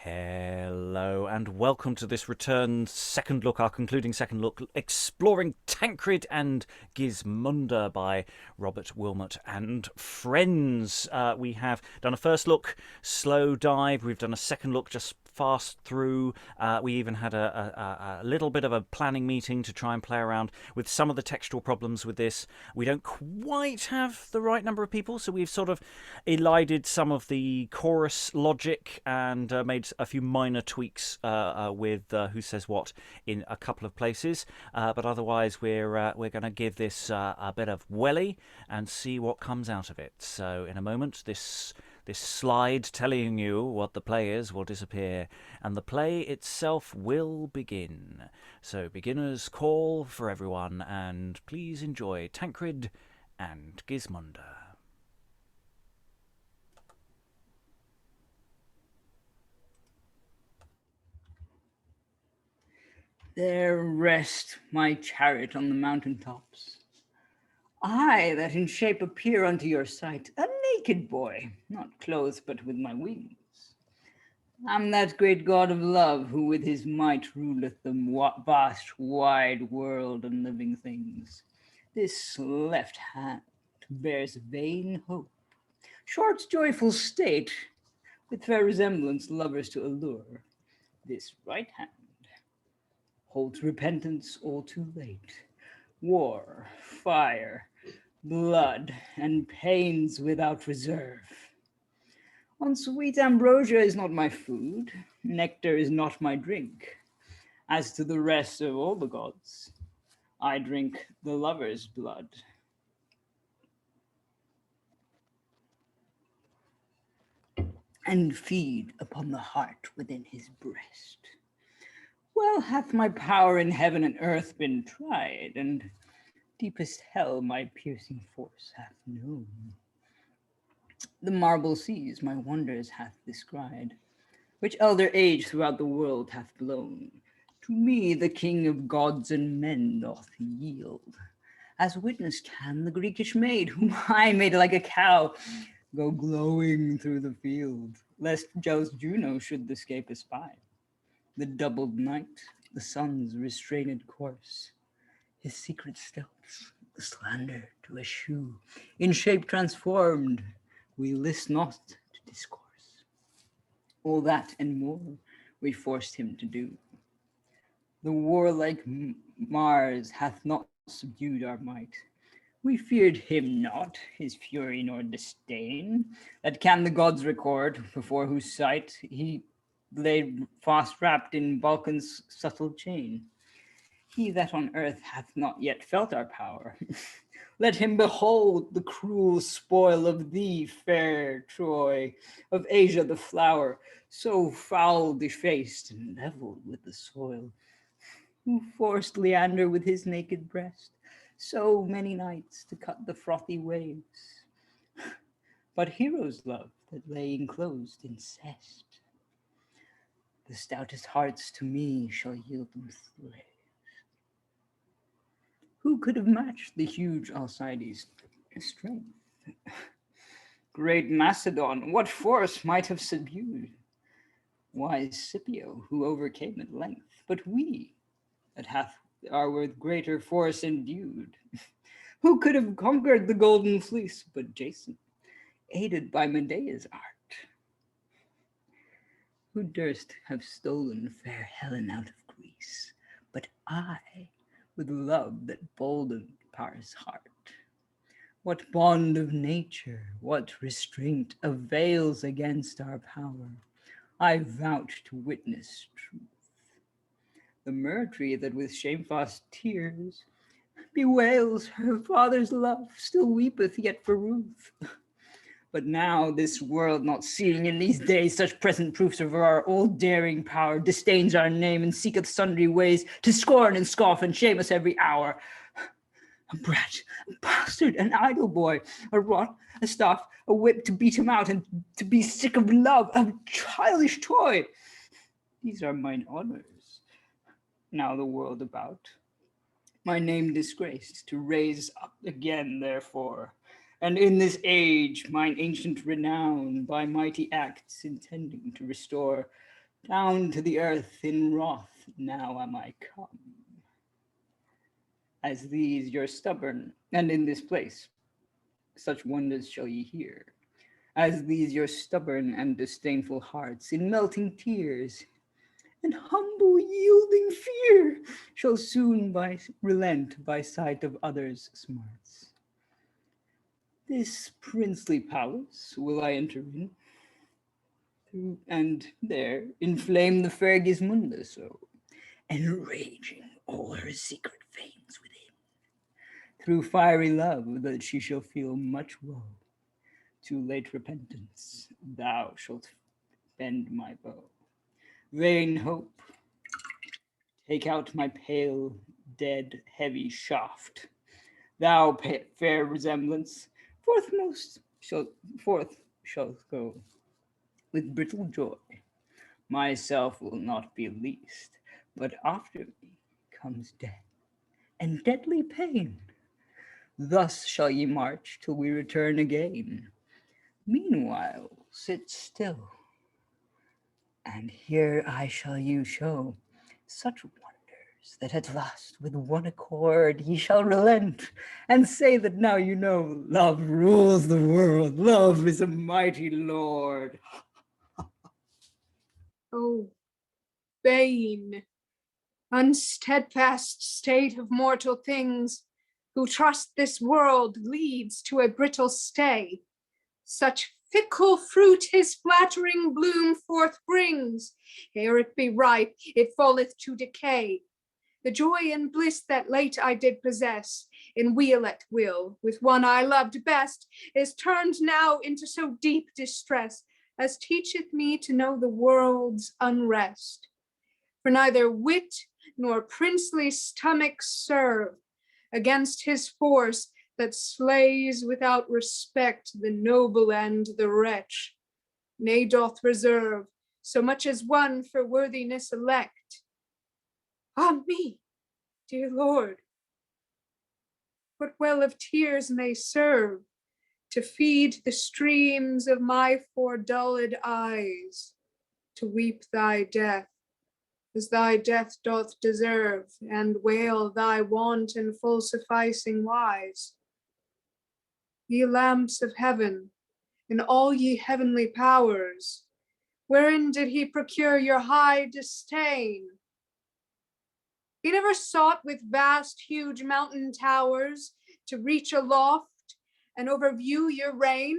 Hello and welcome to this return second look, our concluding second look, exploring Tancred and Gismunda by Robert Wilmot and friends. We have done a first look, slow dive. We've done a second look, just fast through. We even had a little bit of a planning meeting to try and play around with some of the textual problems with this. We don't quite have the right number of people, so we've sort of elided some of the chorus logic and made a few minor tweaks with who says what in a couple of places. But otherwise, we're going to give this a bit of welly and see what comes out of it. So in a moment, this slide telling you what the play is will disappear, and the play itself will begin. So beginner's call for everyone, and please enjoy Tancred and Gismunda. There rest my chariot on the mountain tops. I that in shape appear unto your sight, a naked boy, not clothed but with my wings. I'm that great god of love, who with his might ruleth the vast wide world and living things. This left hand bears vain hope, short joyful state, with fair resemblance lovers to allure. This right hand holds repentance all too late, war, fire, blood, and pains without reserve. On sweet ambrosia is not my food, nectar is not my drink. As to the rest of all the gods, I drink the lover's blood. And feed upon the heart within his breast. Well hath my power in heaven and earth been tried, and deepest hell my piercing force hath known. The marble seas my wonders hath descried, which elder age throughout the world hath blown. To me the king of gods and men doth yield, as witness can the Greekish maid, whom I made like a cow, go glowing through the field, lest jealous Juno should the scape espy. The doubled night, the sun's restrained course, his secret stealths, the slander to eschew, in shape transformed, we list not to discourse. All that and more we forced him to do. The warlike Mars hath not subdued our might. We feared him not, his fury nor disdain, that can the gods record, before whose sight he lay fast wrapped in Vulcan's subtle chain. He that on earth hath not yet felt our power, let him behold the cruel spoil of thee, fair Troy, of Asia the flower, so foul defaced and leveled with the soil, who forced Leander with his naked breast so many nights to cut the frothy waves. But heroes love that lay enclosed in cest. The stoutest hearts to me shall yield them slaves. Who could have matched the huge Alcides' strength? Great Macedon, what force might have subdued? Wise Scipio, who overcame at length, but we, that are with greater force endued. Who could have conquered the golden fleece but Jason, aided by Medea's art? Who durst have stolen fair Helen out of Greece, but I, with love that boldened Paris' heart? What bond of nature, what restraint avails against our power? I vouch to witness truth. The Myrtree that with shamefast tears bewails her father's love, still weepeth yet for Ruth. But now this world, not seeing in these days such present proofs of our old daring power, disdains our name and seeketh sundry ways to scorn and scoff and shame us every hour. A brat, a bastard, an idle boy, a rod, a staff, a whip to beat him out and to be sick of love, a childish toy. These are mine honors, now the world about. My name disgraced, to raise up again therefore, and in this age mine ancient renown by mighty acts intending to restore. Down to the earth in wrath now am I come. As these your stubborn, and in this place, such wonders shall ye hear. As these your stubborn and disdainful hearts in melting tears and humble yielding fear shall soon relent by sight of others' smarts. This princely palace will I enter in, and there inflame the fair Gismunda so, enraging all her secret veins within. Through fiery love that she shall feel much woe, too late repentance, thou shalt bend my bow. Vain hope, take out my pale, dead, heavy shaft. Thou fair resemblance, forth shalt go. With brittle joy, myself will not be least, but after me comes death and deadly pain. Thus shall ye march till we return again. Meanwhile, sit still, and here I shall you show such wonders that at last with one accord ye shall relent and say that now you know love rules the world, love is a mighty lord. Oh, vain, unsteadfast state of mortal things, who trust this world leads to a brittle stay. Such fickle fruit his flattering bloom forth brings. Ere it be ripe, it falleth to decay. The joy and bliss that late I did possess, in weal at will, with one I loved best, is turned now into so deep distress, as teacheth me to know the world's unrest. For neither wit nor princely stomach serve against his force that slays without respect the noble and the wretch, nay doth reserve so much as one for worthiness elect. Ah me, dear Lord, what well of tears may serve to feed the streams of my fordulled eyes, to weep thy death, as thy death doth deserve, and wail thy want in full sufficing wise. Ye lamps of heaven, and all ye heavenly powers, wherein did he procure your high disdain? He never sought with vast, huge mountain towers to reach aloft and overview your reign?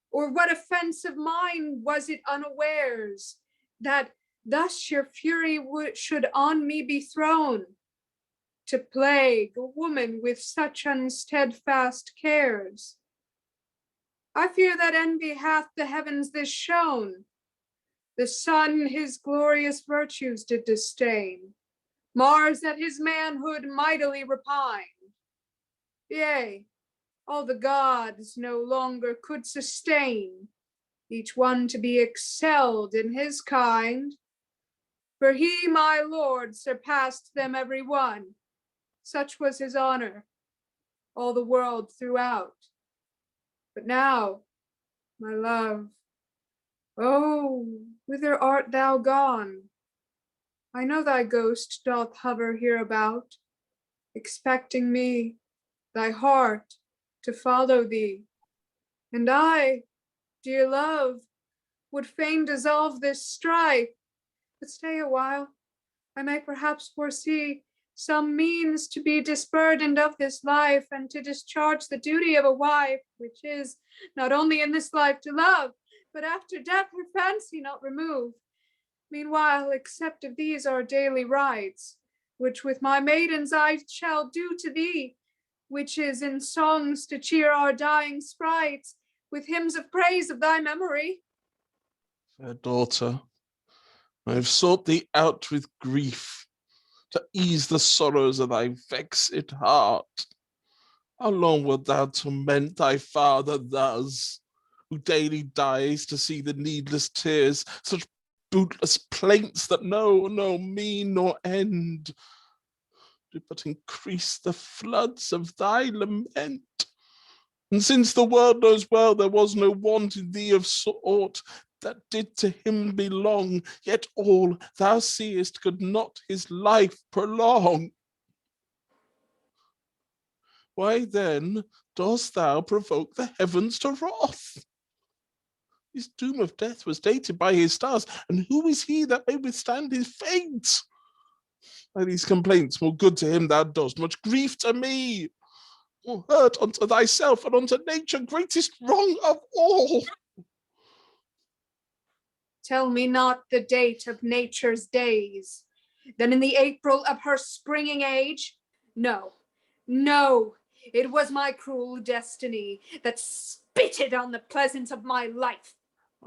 Or what offense of mine was it unawares, that thus your fury should on me be thrown, to plague a woman with such unsteadfast cares? I fear that envy hath the heavens this shown. The sun his glorious virtues did disdain, Mars at his manhood mightily repined. Yea, all the gods no longer could sustain, each one to be excelled in his kind. For he, my lord, surpassed them every one, such was his honor, all the world throughout. But now, my love, oh, whither art thou gone? I know thy ghost doth hover hereabout, expecting me, thy heart, to follow thee. And I, dear love, would fain dissolve this strife, but stay a while, I may perhaps foresee some means to be disburdened of this life, and to discharge the duty of a wife, which is not only in this life to love, but after death her fancy not remove. Meanwhile, accept of these our daily rites, which with my maidens I shall do to thee, which is in songs to cheer our dying sprites, with hymns of praise of thy memory. Fair daughter, I have sought thee out with grief, to ease the sorrows of thy vexed heart. How long wilt thou torment thy father thus, who daily dies to see the needless tears, such bootless plaints that know no mean nor end, do but increase the floods of thy lament? And since the world knows well there was no want in thee of sort, that did to him belong, yet all thou seest could not his life prolong. Why then dost thou provoke the heavens to wrath? His doom of death was dated by his stars, and who is he that may withstand his fate? By these complaints, more good to him thou dost, much grief to me, more hurt unto thyself and unto nature, greatest wrong of all. Tell me not the date of nature's days, then in the April of her springing age? No, no, it was my cruel destiny that spitted on the pleasance of my life.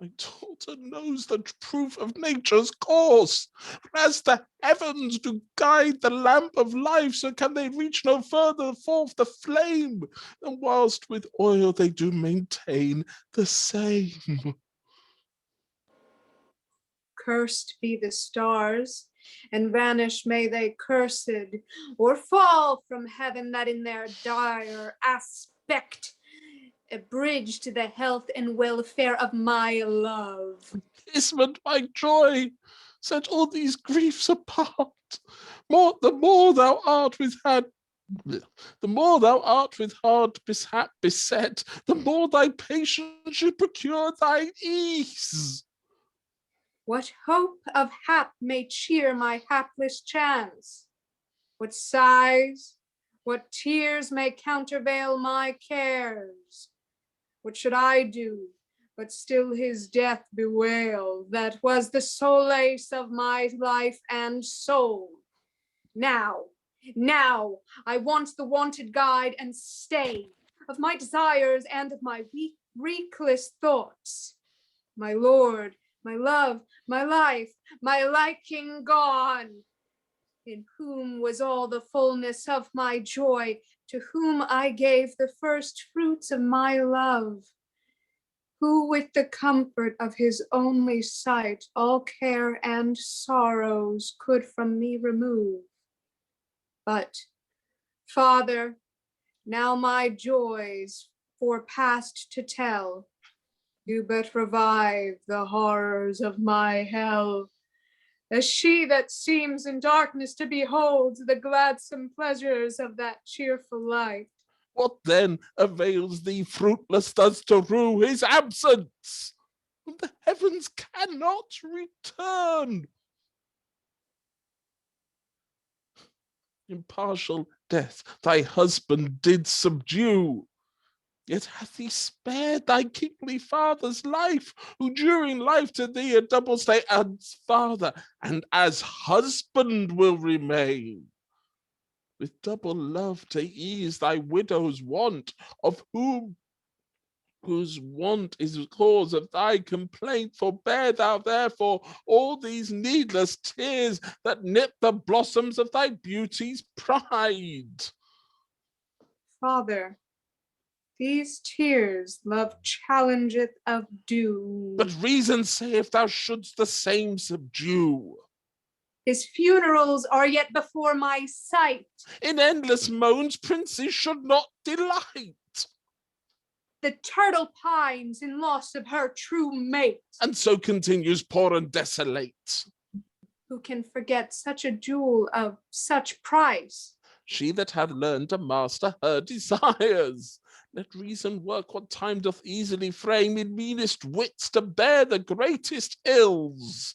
My daughter knows the proof of nature's course. For as the heavens do guide the lamp of life, so can they reach no further forth the flame, than whilst with oil they do maintain the same. Cursed be the stars, and vanish may they cursed, or fall from heaven that in their dire aspect abridged the health and welfare of my love. Gismund, my joy, set all these griefs apart. The more thou art with hard mishap beset, the more thy patience should procure thine ease. What hope of hap may cheer my hapless chance? What sighs, what tears may countervail my cares? What should I do but still his death bewail, that was the solace of my life and soul? Now, I want the wanted guide and stay of my desires and of my reckless thoughts. My lord, my love, my life, my liking gone, in whom was all the fullness of my joy, to whom I gave the first fruits of my love, who with the comfort of his only sight all care and sorrows could from me remove. But, Father, now my joys forepast to tell, do but revive the horrors of my hell, as she that seems in darkness to behold the gladsome pleasures of that cheerful light. What then avails thee fruitless thus to rue his absence? The heavens cannot return. Impartial death thy husband did subdue, yet hath he spared thy kingly father's life, who during life to thee a double stay as father and as husband will remain, with double love to ease thy widow's want, of whose want is the cause of thy complaint. Forbear thou therefore all these needless tears that nip the blossoms of thy beauty's pride. Father, these tears love challengeth of doom. But reason saith thou shouldst the same subdue. His funerals are yet before my sight. In endless moans princes should not delight. The turtle pines in loss of her true mate. And so continues poor and desolate. Who can forget such a jewel of such price? She that hath learned to master her desires. Let reason work what time doth easily frame in meanest wits to bear the greatest ills.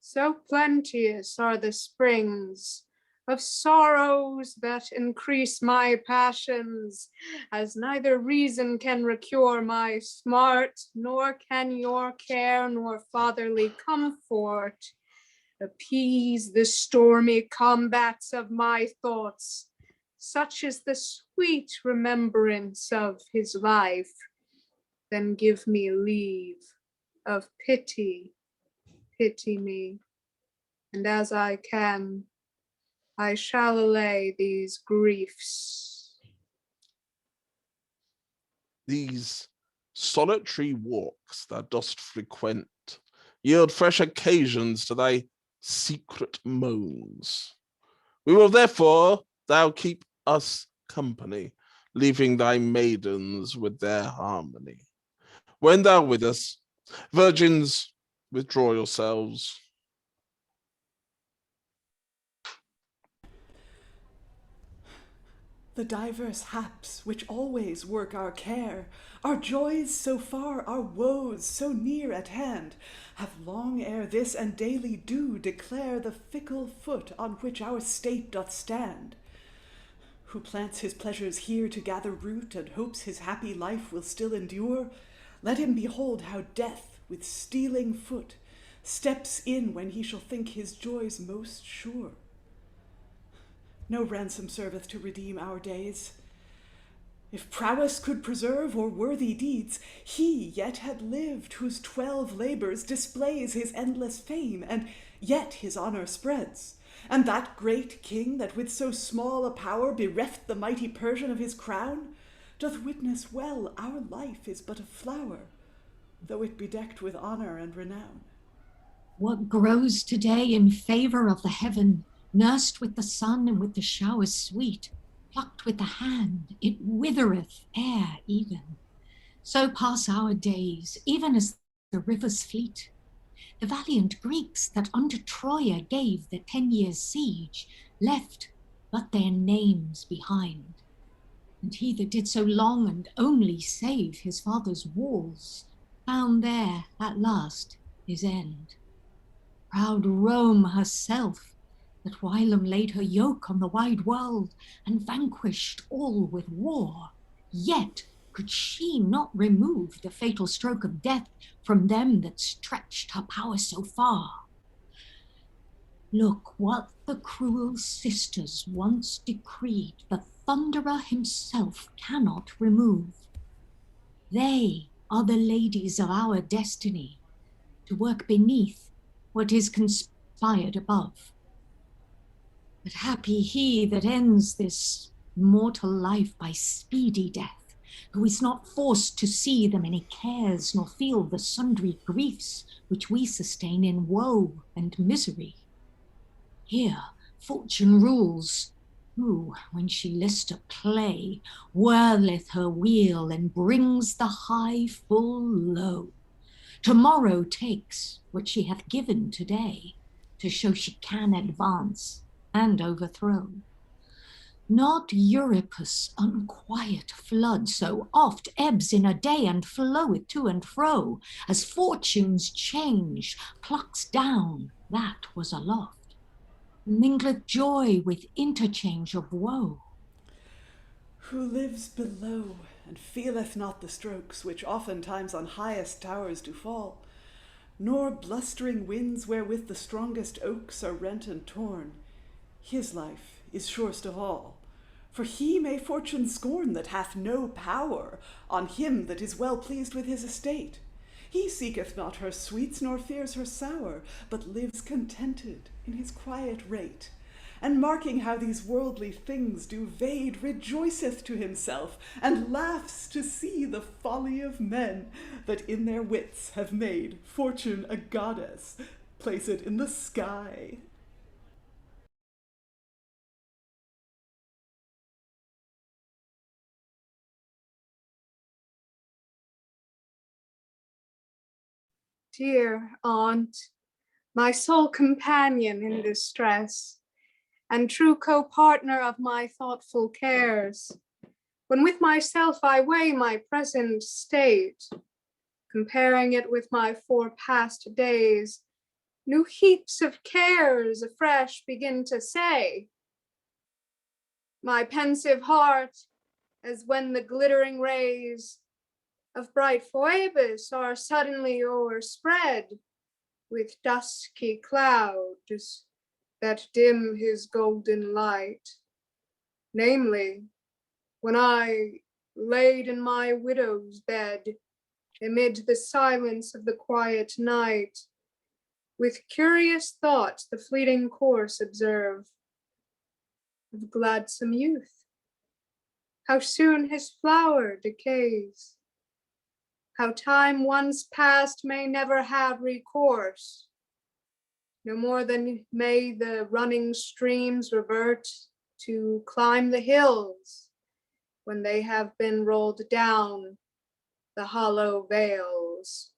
So plenteous are the springs of sorrows that increase my passions, as neither reason can recure my smart, nor can your care nor fatherly comfort appease the stormy combats of my thoughts. Such is the sweet remembrance of his life. Then give me leave of pity me, and as I can, I shall allay these griefs. These solitary walks thou dost frequent yield fresh occasions to thy secret moans. We will therefore thou keep us company, leaving thy maidens with their harmony. when thou with us, virgins, withdraw yourselves. The diverse haps which always work our care, our joys so far, our woes so near at hand, have long ere this and daily do declare the fickle foot on which our state doth stand. Who plants his pleasures here to gather root, and hopes his happy life will still endure, let him behold how death, with stealing foot, steps in when he shall think his joys most sure. No ransom serveth to redeem our days. If prowess could preserve or worthy deeds, he yet had lived whose 12 labors displays his endless fame, and yet his honor spreads. And that great king that with so small a power bereft the mighty Persian of his crown, doth witness well our life is but a flower, though it be decked with honor and renown. What grows today in favor of the heaven, nursed with the sun and with the showers sweet, plucked with the hand, it withereth ere even. So pass our days, even as the rivers fleet. The valiant Greeks that unto Troia gave the 10 years' siege, left but their names behind. And he that did so long and only save his father's walls, found there at last his end. Proud Rome herself, that whilom laid her yoke on the wide world, and vanquished all with war, yet could she not remove the fatal stroke of death from them that stretched her power so far. Look what the cruel sisters once decreed, the Thunderer himself cannot remove. They are the ladies of our destiny, to work beneath what is conspired above. But happy he that ends this mortal life by speedy death, who is not forced to see the many cares, nor feel the sundry griefs which we sustain in woe and misery. Here fortune rules, who, when she lists to play, whirleth her wheel and brings the high full low. Tomorrow takes what she hath given today, to show she can advance and overthrow. Not Euripus' unquiet flood so oft ebbs in a day and floweth to and fro, as fortune's change plucks down that was aloft, mingleth joy with interchange of woe. Who lives below, and feeleth not the strokes which oftentimes on highest towers do fall, nor blustering winds wherewith the strongest oaks are rent and torn, his life is surest of all. For he may fortune scorn that hath no power on him that is well pleased with his estate. He seeketh not her sweets, nor fears her sour, but lives contented in his quiet rate. And marking how these worldly things do vade, rejoiceth to himself, and laughs to see the folly of men, that in their wits have made fortune a goddess, place it in the sky. Dear aunt, my sole companion in distress, and true co-partner of my thoughtful cares, when with myself I weigh my present state, comparing it with my forepast days, new heaps of cares afresh begin to say. My pensive heart, as when the glittering rays of bright Phoebus are suddenly o'erspread with dusky clouds that dim his golden light. Namely, when I, laid in my widow's bed, amid the silence of the quiet night, with curious thought the fleeting course observe of gladsome youth, how soon his flower decays, how time once past may never have recourse, no more than may the running streams revert to climb the hills when they have been rolled down the hollow veils.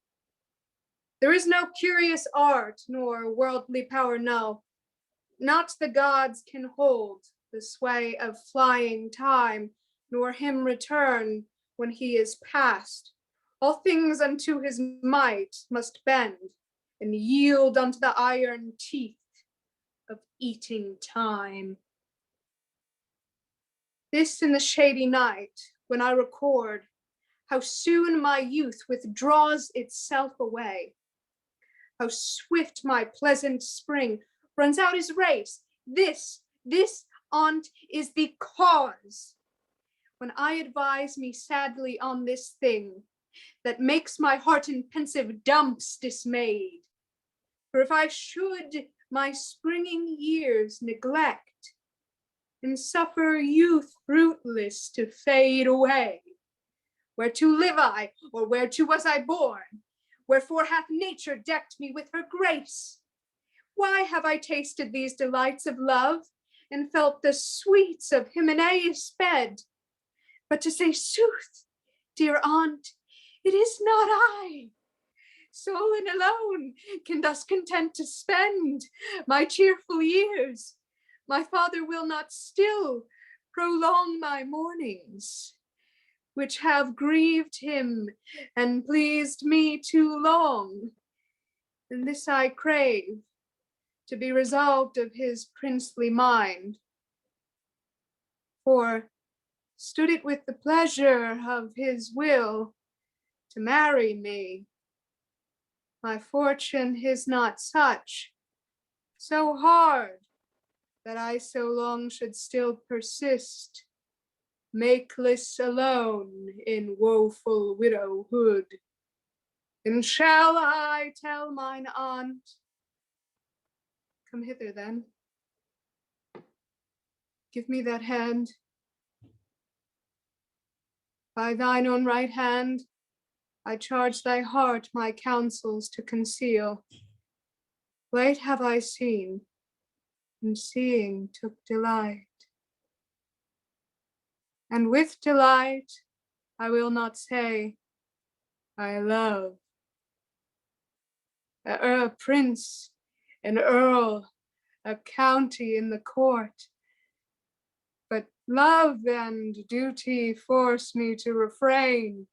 There is no curious art nor worldly power, no. Not the gods can hold the sway of flying time, nor him return when he is past. All things unto his might must bend and yield unto the iron teeth of eating time. This in the shady night, when I record how soon my youth withdraws itself away, how swift my pleasant spring runs out his race. This on't is the cause, when I advise me sadly on this thing, that makes my heart in pensive dumps dismayed. For if I should my springing years neglect, and suffer youth fruitless to fade away, whereto live I, or whereto was I born? Wherefore hath nature decked me with her grace? Why have I tasted these delights of love, and felt the sweets of Hymenaeus' bed? But to say sooth, dear aunt, it is not I. Solon alone can thus content to spend my cheerful years. My father will not still prolong my mournings, which have grieved him and pleased me too long. And this I crave, to be resolved of his princely mind. For stood it with the pleasure of his will to marry me, my fortune is not such, so hard, that I so long should still persist, makeless alone in woeful widowhood. And shall I tell mine aunt? Come hither then. Give me that hand. By thine own right hand, I charge thy heart my counsels to conceal. Late have I seen, and seeing took delight. And with delight, I will not say, I love. A prince, an earl, a county in the court. But love and duty force me to refrain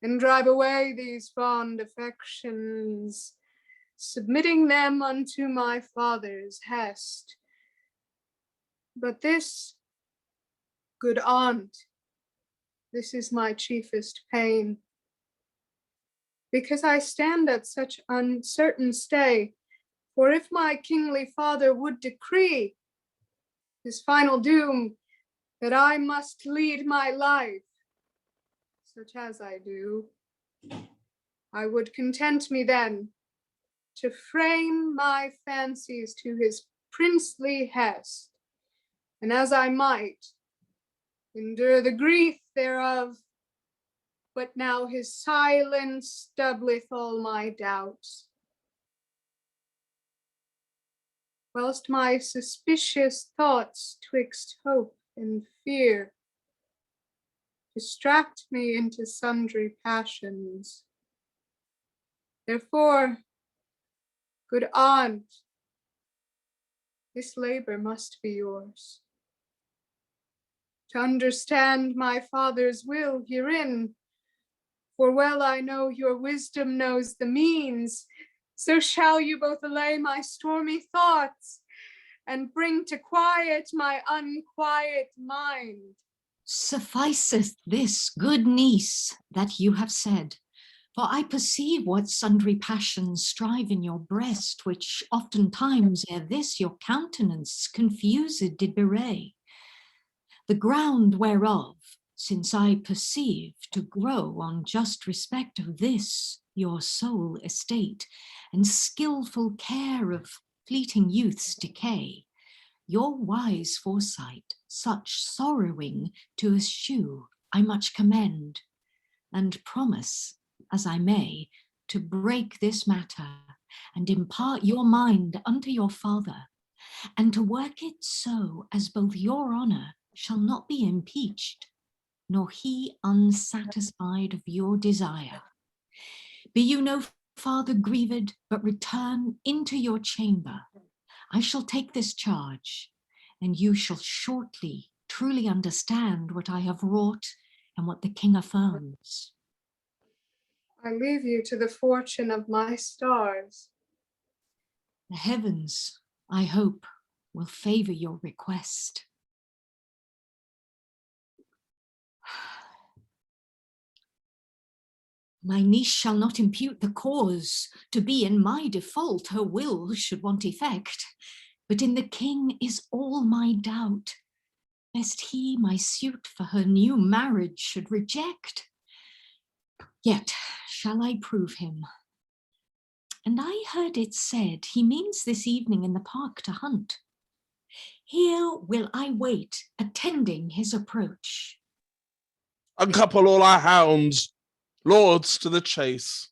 and drive away these fond affections, submitting them unto my father's hest. But this, good aunt, this is my chiefest pain, because I stand at such uncertain stay. For if my kingly father would decree his final doom, that I must lead my life, such as I do, I would content me then to frame my fancies to his princely hest, and as I might, endure the grief thereof, but now his silence doubleth all my doubts. Whilst my suspicious thoughts twixt hope and fear distract me into sundry passions. Therefore, good aunt, this labor must be yours. To understand my father's will herein, for well I know your wisdom knows the means, so shall you both allay my stormy thoughts and bring to quiet my unquiet mind. Sufficeth this, good niece, that you have said, for I perceive what sundry passions strive in your breast, which oftentimes ere this your countenance confused did bewray. The ground whereof, since I perceive to grow on just respect of this your sole estate, and skillful care of fleeting youth's decay, your wise foresight, such sorrowing to eschew, I much commend, and promise, as I may, to break this matter, and impart your mind unto your father, and to work it so as both your honour shall not be impeached, nor he unsatisfied of your desire. Be you no farther grieved, but return into your chamber. I shall take this charge, and you shall shortly truly understand what I have wrought and what the king affirms. I leave you to the fortune of my stars. The heavens, I hope, will favor your request. My niece shall not impute the cause to be in my default, her will should want effect. But in the king is all my doubt, lest he my suit for her new marriage should reject. Yet shall I prove him. And I heard it said he means this evening in the park to hunt. Here will I wait, attending his approach. Uncouple all our hounds, lords to the chase.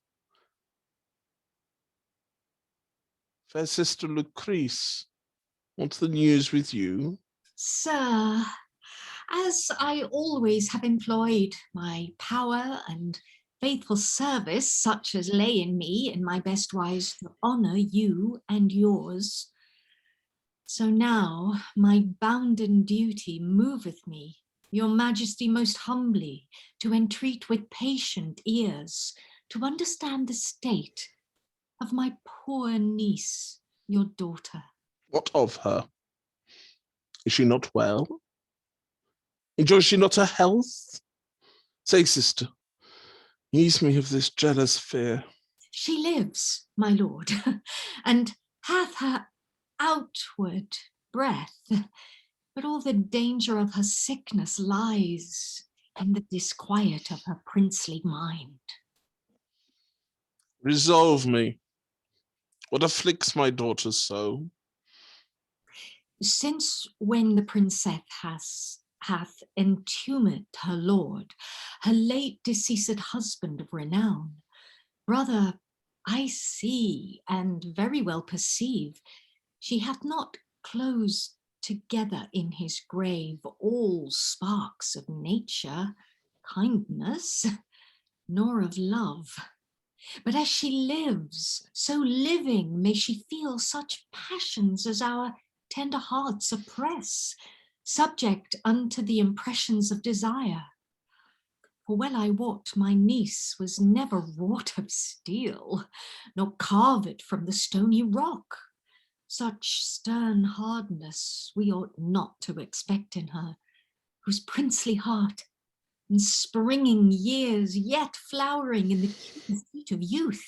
Fair sister Lucrece, what's the news with you? Sir, as I always have employed my power and faithful service, such as lay in me in my best wise to honour you and yours, so now my bounden duty moveth me, your majesty most humbly, to entreat with patient ears, to understand the state of my poor niece, your daughter. What of her? Is she not well? Enjoys she not her health? Say, sister, ease me of this jealous fear. She lives, my lord, and hath her outward breath, but all the danger of her sickness lies in the disquiet of her princely mind. Resolve me. What afflicts my daughter so? Since when the princess hath entombed her lord, her late deceased husband of renown, brother, I see and very well perceive, she hath not closed together in his grave all sparks of nature, kindness, nor of love. But as she lives, so living may she feel such passions as our tender hearts oppress, subject unto the impressions of desire. For well I wot my niece was never wrought of steel, nor carved from the stony rock. Such stern hardness we ought not to expect in her, whose princely heart and springing years, yet flowering in the cupid heat of youth,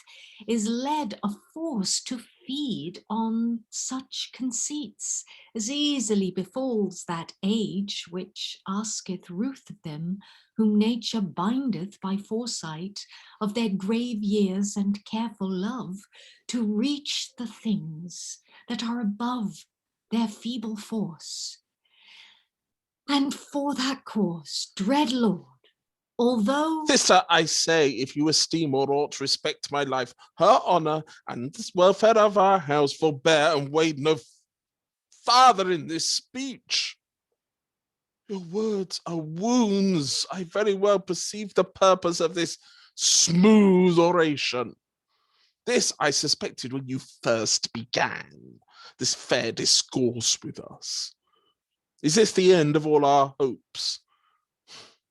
is led of force to feed on such conceits as easily befalls that age which asketh ruth of them, whom nature bindeth by foresight of their grave years and careful love, to reach the things that are above their feeble force. And for that cause, dread lord, although... Sister, I say, if you esteem or ought to respect my life, her honour, and the welfare of our house, forbear and wade no farther in this speech. Your words are wounds. I very well perceive the purpose of this smooth oration. This I suspected when you first began this fair discourse with us. Is this the end of all our hopes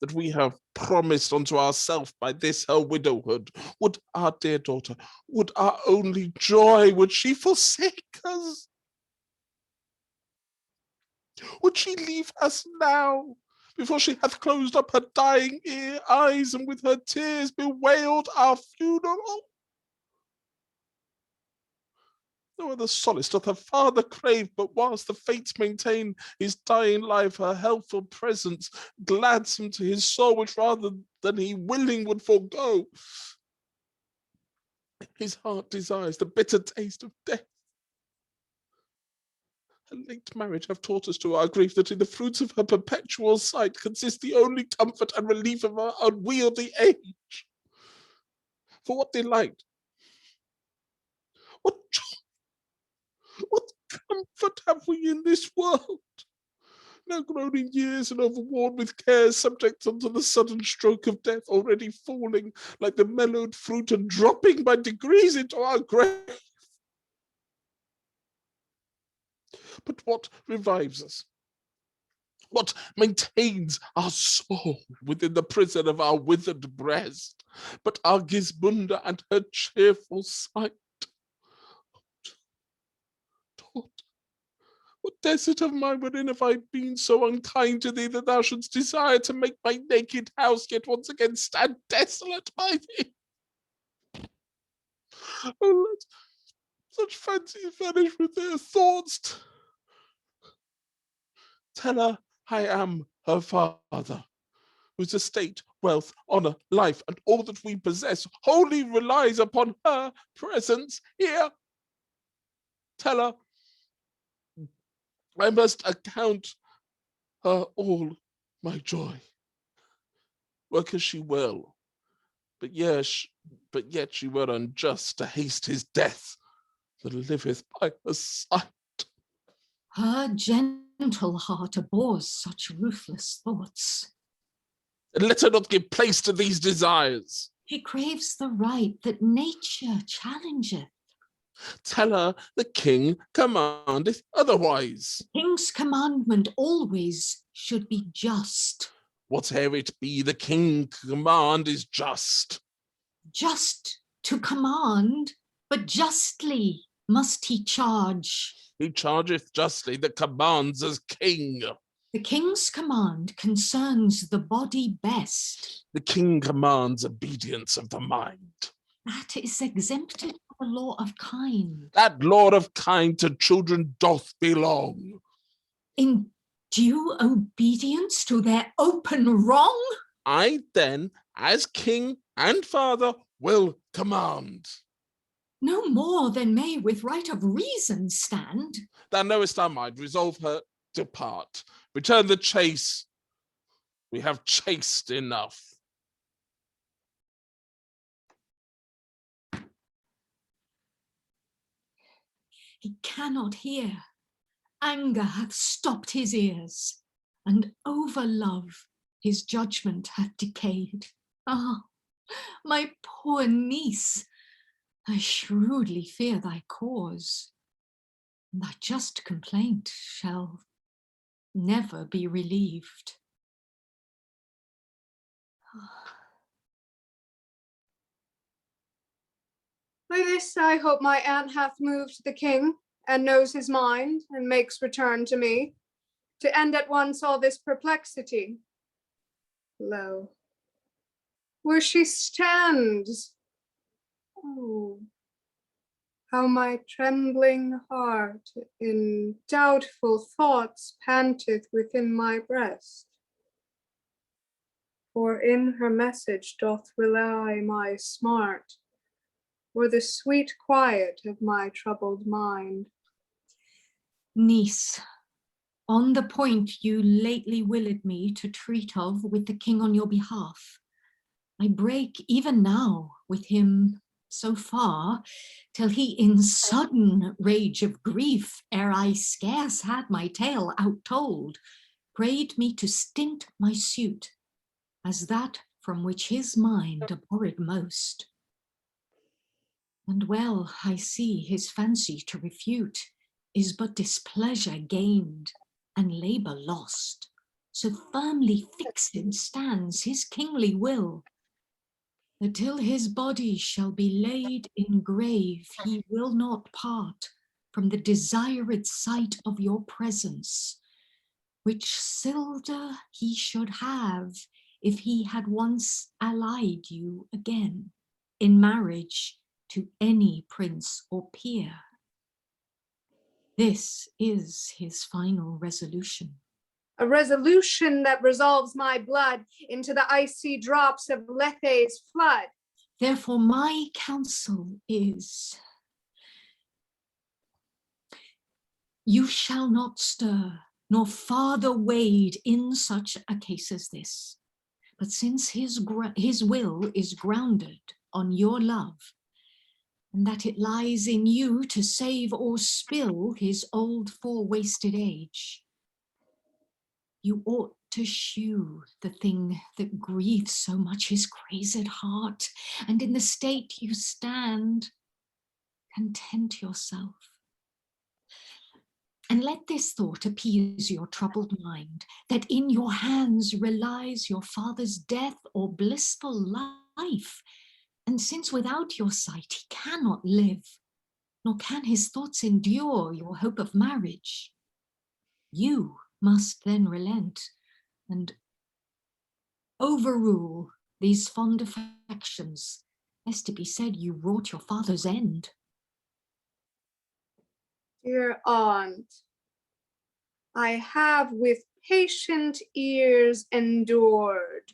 that we have promised unto ourselves by this her widowhood? Would our dear daughter, would our only joy, would she forsake us? Would she leave us now, before she hath closed up her dying eyes and with her tears bewailed our funeral? No other solace doth her father crave, but whilst the fates maintain his dying life, her helpful presence gladsome to his soul, which rather than he willing would forego. His heart desires the bitter taste of death. Her late marriage hath taught us to our grief that in the fruits of her perpetual sight consists the only comfort and relief of our unwieldy age. For what delight, what joy, what comfort have we in this world? now grown in years and overworn with cares, subject unto the sudden stroke of death, already falling like the mellowed fruit and dropping by degrees into our grave. But what revives us? What maintains our soul within the prison of our withered breast, but our Gismunda and her cheerful sight? What desert of mine wherein have I been so unkind to thee that thou shouldst desire to make my naked house yet once again stand desolate by thee? Oh, let such fancies vanish with their thoughts. Tell her I am her father, whose estate, wealth, honor, life, and all that we possess wholly relies upon her presence here. Tell her I must account her all my joy. Work as she will, but yet she were unjust to haste his death that liveth by her side. Her gentle heart abhors such ruthless thoughts. And let her not give place to these desires. She craves the right that nature challengeth. Tell her the king commandeth otherwise. The king's commandment always should be just. Whate'er it be, the king command is just. Just to command, but justly must he charge. He chargeth justly that commands as king. The king's command concerns the body best. The king commands obedience of the mind. That is exempted from the law of kind. That law of kind to children doth belong. In due obedience to their open wrong? I then, as king and father, will command. No more than may with right of reason stand. Thou knowest our mind, resolve her, depart. Return the chase. We have chased enough. He cannot hear. Anger hath stopped his ears, and over love his judgment hath decayed. Ah, my poor niece, I shrewdly fear thy cause. Thy just complaint shall never be relieved. By this I hope my aunt hath moved the king, and knows his mind, and makes return to me, to end at once all this perplexity. Lo, where she stands! Oh, how my trembling heart in doubtful thoughts panteth within my breast. For in her message doth rely my smart, or the sweet quiet of my troubled mind. Niece, on the point you lately willed me to treat of with the king on your behalf, I break even now with him so far, till he in sudden rage of grief, ere I scarce had my tale outtold, prayed me to stint my suit, as that from which his mind abhorred most. And well I see his fancy to refute is but displeasure gained and labour lost. So firmly fixed stands his kingly will, that till his body shall be laid in grave, he will not part from the desired sight of your presence, which silder he should have if he had once allied you again in marriage to any prince or peer. This is his final resolution. A resolution that resolves my blood into the icy drops of Lethe's flood. Therefore my counsel is, you shall not stir, nor farther wade in such a case as this. But since his will is grounded on your love, and that it lies in you to save or spill his old fore-wasted age, You ought to shew the thing that grieves so much his crazed heart, and in the state you stand, content yourself. And let this thought appease your troubled mind, that in your hands relies your father's death or blissful life. And since without your sight he cannot live, nor can his thoughts endure your hope of marriage, you must then relent and overrule these fond affections, lest it be said you wrought your father's end. Dear aunt, I have with patient ears endured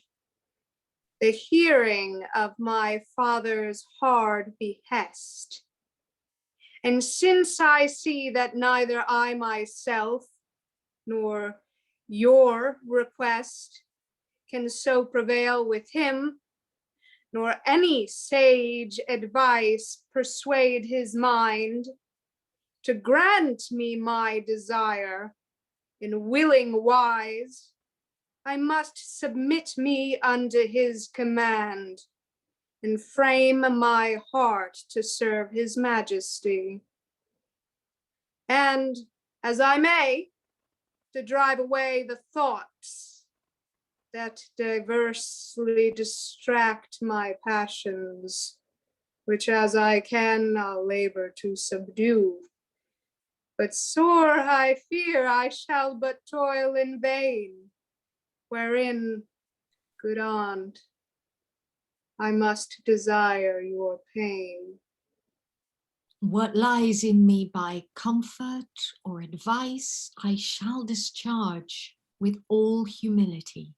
the hearing of my father's hard behest. And since I see that neither I myself nor your request can so prevail with him, nor any sage advice persuade his mind to grant me my desire in willing wise, I must submit me unto his command and frame my heart to serve his majesty. And as I may, to drive away the thoughts that diversely distract my passions, which as I can I'll labor to subdue. But sore I fear I shall but toil in vain, wherein, good aunt, I must desire your pain. What lies in me by comfort or advice, I shall discharge with all humility.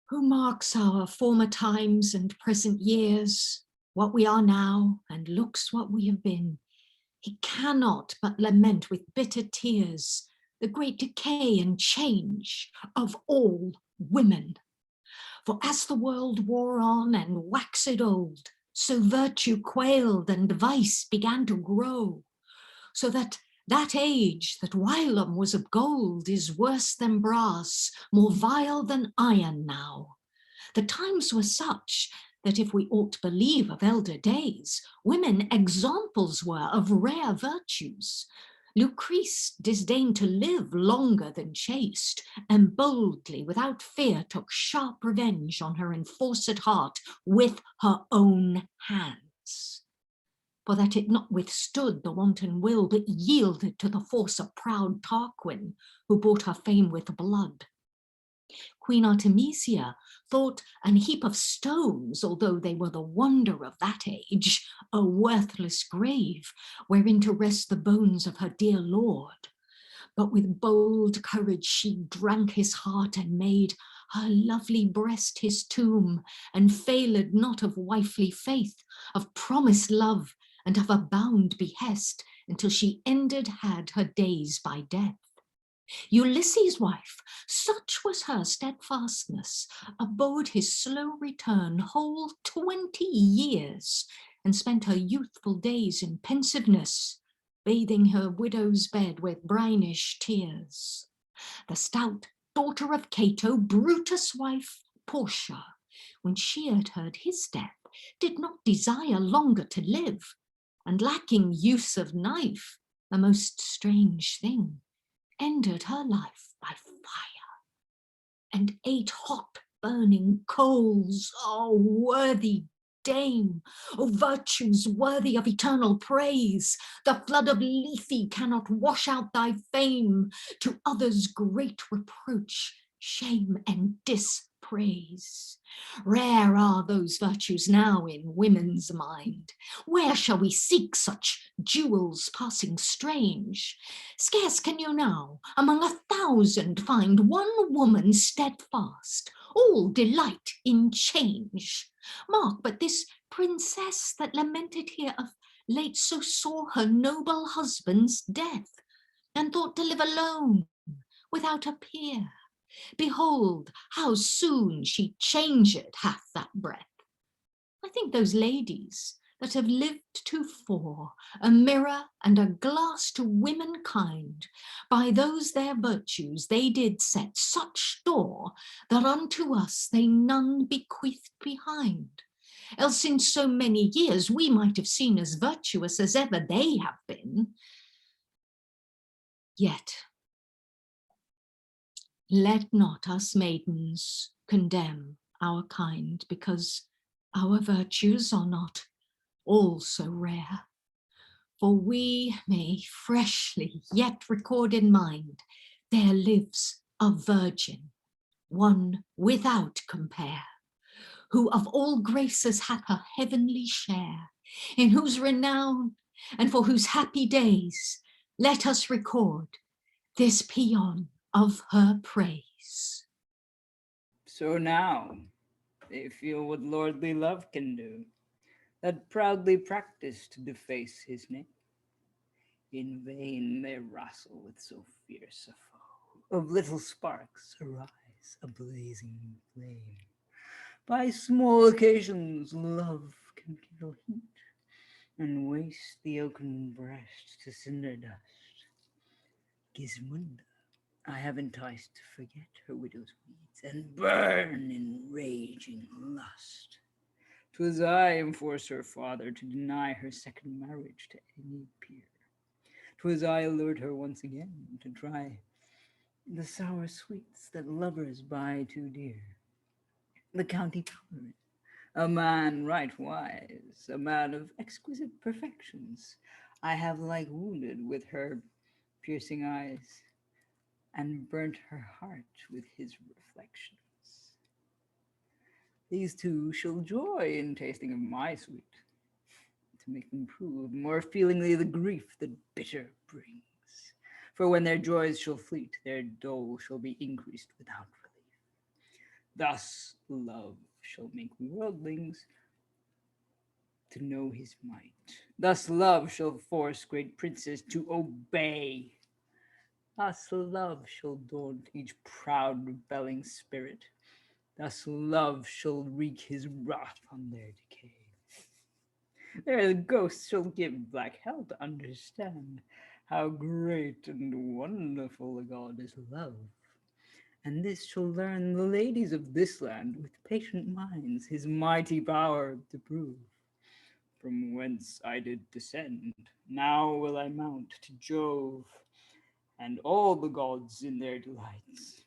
Who marks our former times and present years, what we are now, and looks what we have been, he cannot but lament with bitter tears the great decay and change of all women. For as the world wore on and waxed old, so virtue quailed and vice began to grow, so that age that whilom was of gold is worse than brass, more vile than iron now. The times were such that if we ought to believe of elder days, women examples were of rare virtues. Lucrece disdained to live longer than chaste, and boldly, without fear, took sharp revenge on her enforced heart with her own hands. For that it not withstood the wanton will, but yielded to the force of proud Tarquin, who bought her fame with blood. Queen Artemisia thought an heap of stones, although they were the wonder of that age, a worthless grave, wherein to rest the bones of her dear lord. But with bold courage she drank his heart and made her lovely breast his tomb, and failed not of wifely faith, of promised love, and of a bound behest, until she ended had her days by death. Ulysses' wife, such was her steadfastness, abode his slow return whole 20 years, and spent her youthful days in pensiveness, bathing her widow's bed with brinish tears. The stout daughter of Cato, Brutus' wife, Portia, when she had heard his death, did not desire longer to live, and lacking use of knife, a most strange thing, ended her life by fire, and ate hot burning coals. O worthy dame, O virtues worthy of eternal praise, the flood of Lethe cannot wash out thy fame, to others great reproach, shame and dispraise. Rare are those virtues now in women's mind. Where shall we seek such jewels passing strange? Scarce can you now among 1,000 find one woman steadfast, all delight in change. Mark but this princess that lamented here of late so saw her noble husband's death, and thought to live alone, without a peer. Behold, how soon she changed hath that breath. I think those ladies that have lived to fore, a mirror and a glass to womankind, by those their virtues they did set such store, that unto us they none bequeathed behind. Else in so many years we might have seen as virtuous as ever they have been. Yet let not us maidens condemn our kind, because our virtues are not all so rare. For we may freshly yet record in mind, there lives a virgin, one without compare, who of all graces hath a heavenly share, in whose renown and for whose happy days let us record this paean of her praise. So now they feel what lordly love can do, that proudly practice to deface his name. In vain they wrestle with so fierce a foe, of little sparks arise a blazing flame. By small occasions love can kindle heat, and waste the oaken breast to cinder dust. Gismunda I have enticed to forget her widow's weeds, and burn in raging lust. 'Twas I enforced her father to deny her second marriage to any peer. 'Twas I allured her once again to try the sour sweets that lovers buy too dear. The county tolerant, a man right wise, a man of exquisite perfections, I have like wounded with her piercing eyes, and burnt her heart with his reflections. These two shall joy in tasting of my sweet, to make them prove more feelingly the grief that bitter brings. For when their joys shall fleet, their dole shall be increased without relief. Thus love shall make worldlings to know his might. Thus love shall force great princes to obey. Thus love shall daunt each proud rebelling spirit. Thus love shall wreak his wrath on their decay. Their ghosts shall give black hell to understand how great and wonderful a god is love. And this shall learn the ladies of this land with patient minds his mighty power to prove. From whence I did descend, now will I mount to Jove, and all the gods in their delights.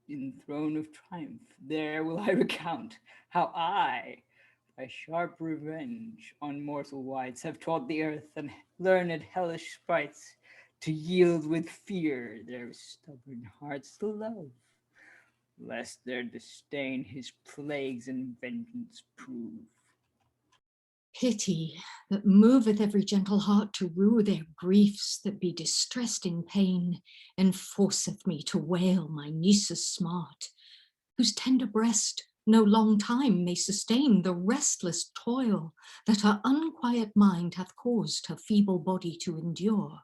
In throne of triumph, there will I recount how I, by sharp revenge on mortal wights, have taught the earth and learned hellish sprites to yield with fear their stubborn hearts to love, lest their disdain his plagues and vengeance prove. Pity that moveth every gentle heart to rue their griefs that be distressed in pain, enforceth me to wail my niece's smart, whose tender breast no long time may sustain the restless toil that her unquiet mind hath caused her feeble body to endure.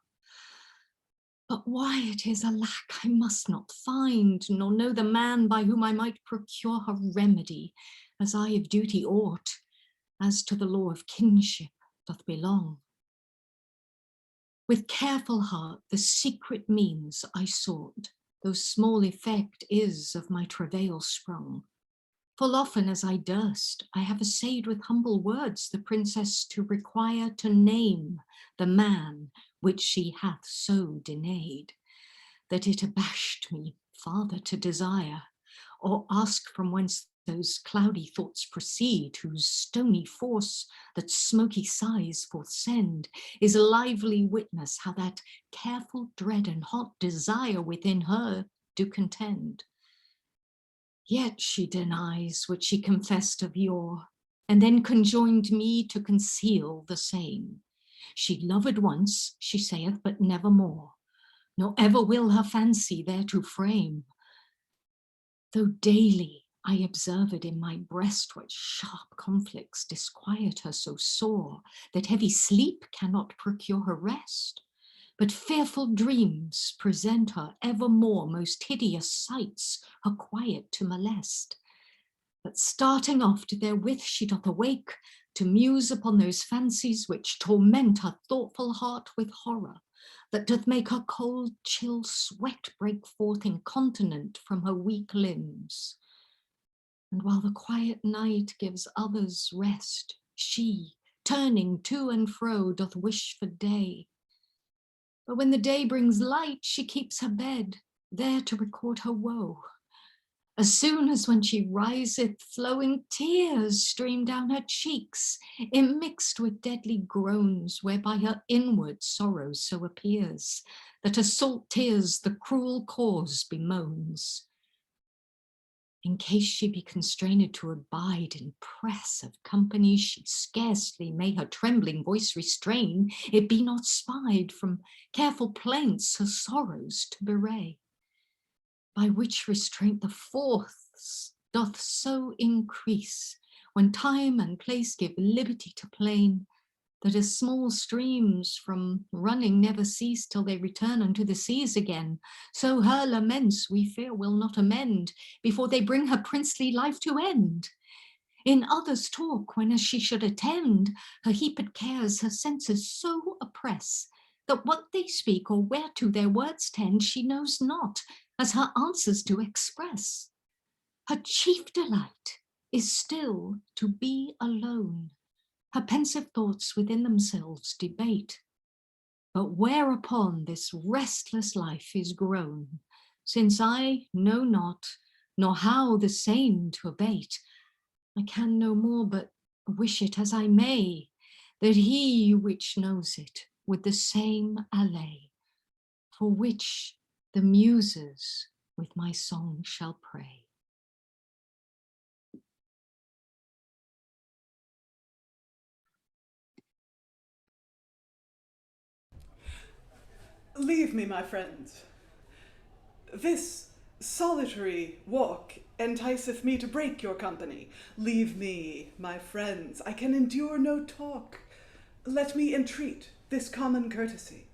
But why it is, alack, I must not find, nor know the man by whom I might procure her remedy, as I of duty ought, as to the law of kinship doth belong. With careful heart the secret means I sought, though small effect is of my travail sprung. Full often as I durst, I have essayed with humble words the princess to require to name the man which she hath so denayed, that it abashed me farther to desire, or ask from whence those cloudy thoughts proceed, whose stony force that smoky sighs forth send, is lively witness how that careful dread and hot desire within her do contend. Yet she denies what she confessed of yore, and then conjoined me to conceal the same. She loved once, she saith, but never more, nor ever will her fancy there to frame. Though daily I observed in my breast what sharp conflicts disquiet her so sore, that heavy sleep cannot procure her rest. But fearful dreams present her evermore most hideous sights, her quiet to molest. But starting oft therewith she doth awake, to muse upon those fancies which torment her thoughtful heart with horror, that doth make her cold chill sweat break forth incontinent from her weak limbs. And while the quiet night gives others rest, she, turning to and fro, doth wish for day. But when the day brings light, she keeps her bed, there to record her woe. As soon as when she riseth, flowing tears stream down her cheeks, immixed with deadly groans, whereby her inward sorrow so appears, that her salt tears the cruel cause bemoans. In case she be constrained to abide in press of company, she scarcely may her trembling voice restrain, it be not spied from careful plaints her sorrows to bewray. By which restraint the force doth so increase, when time and place give liberty to plain, that as small streams from running never cease till they return unto the seas again, so her laments we fear will not amend before they bring her princely life to end. In others' talk, when as she should attend, her heaped cares her senses so oppress, that what they speak or whereto their words tend, she knows not, as her answers do express. Her chief delight is still to be alone. Her pensive thoughts within themselves debate. But whereupon this restless life is grown, since I know not, nor how the same to abate, I can no more but wish it as I may, that he which knows it with the same allay, for which the muses with my song shall pray. Leave me, my friends. This solitary walk enticeth me to break your company. Leave me, my friends. I can endure no talk. Let me entreat this common courtesy.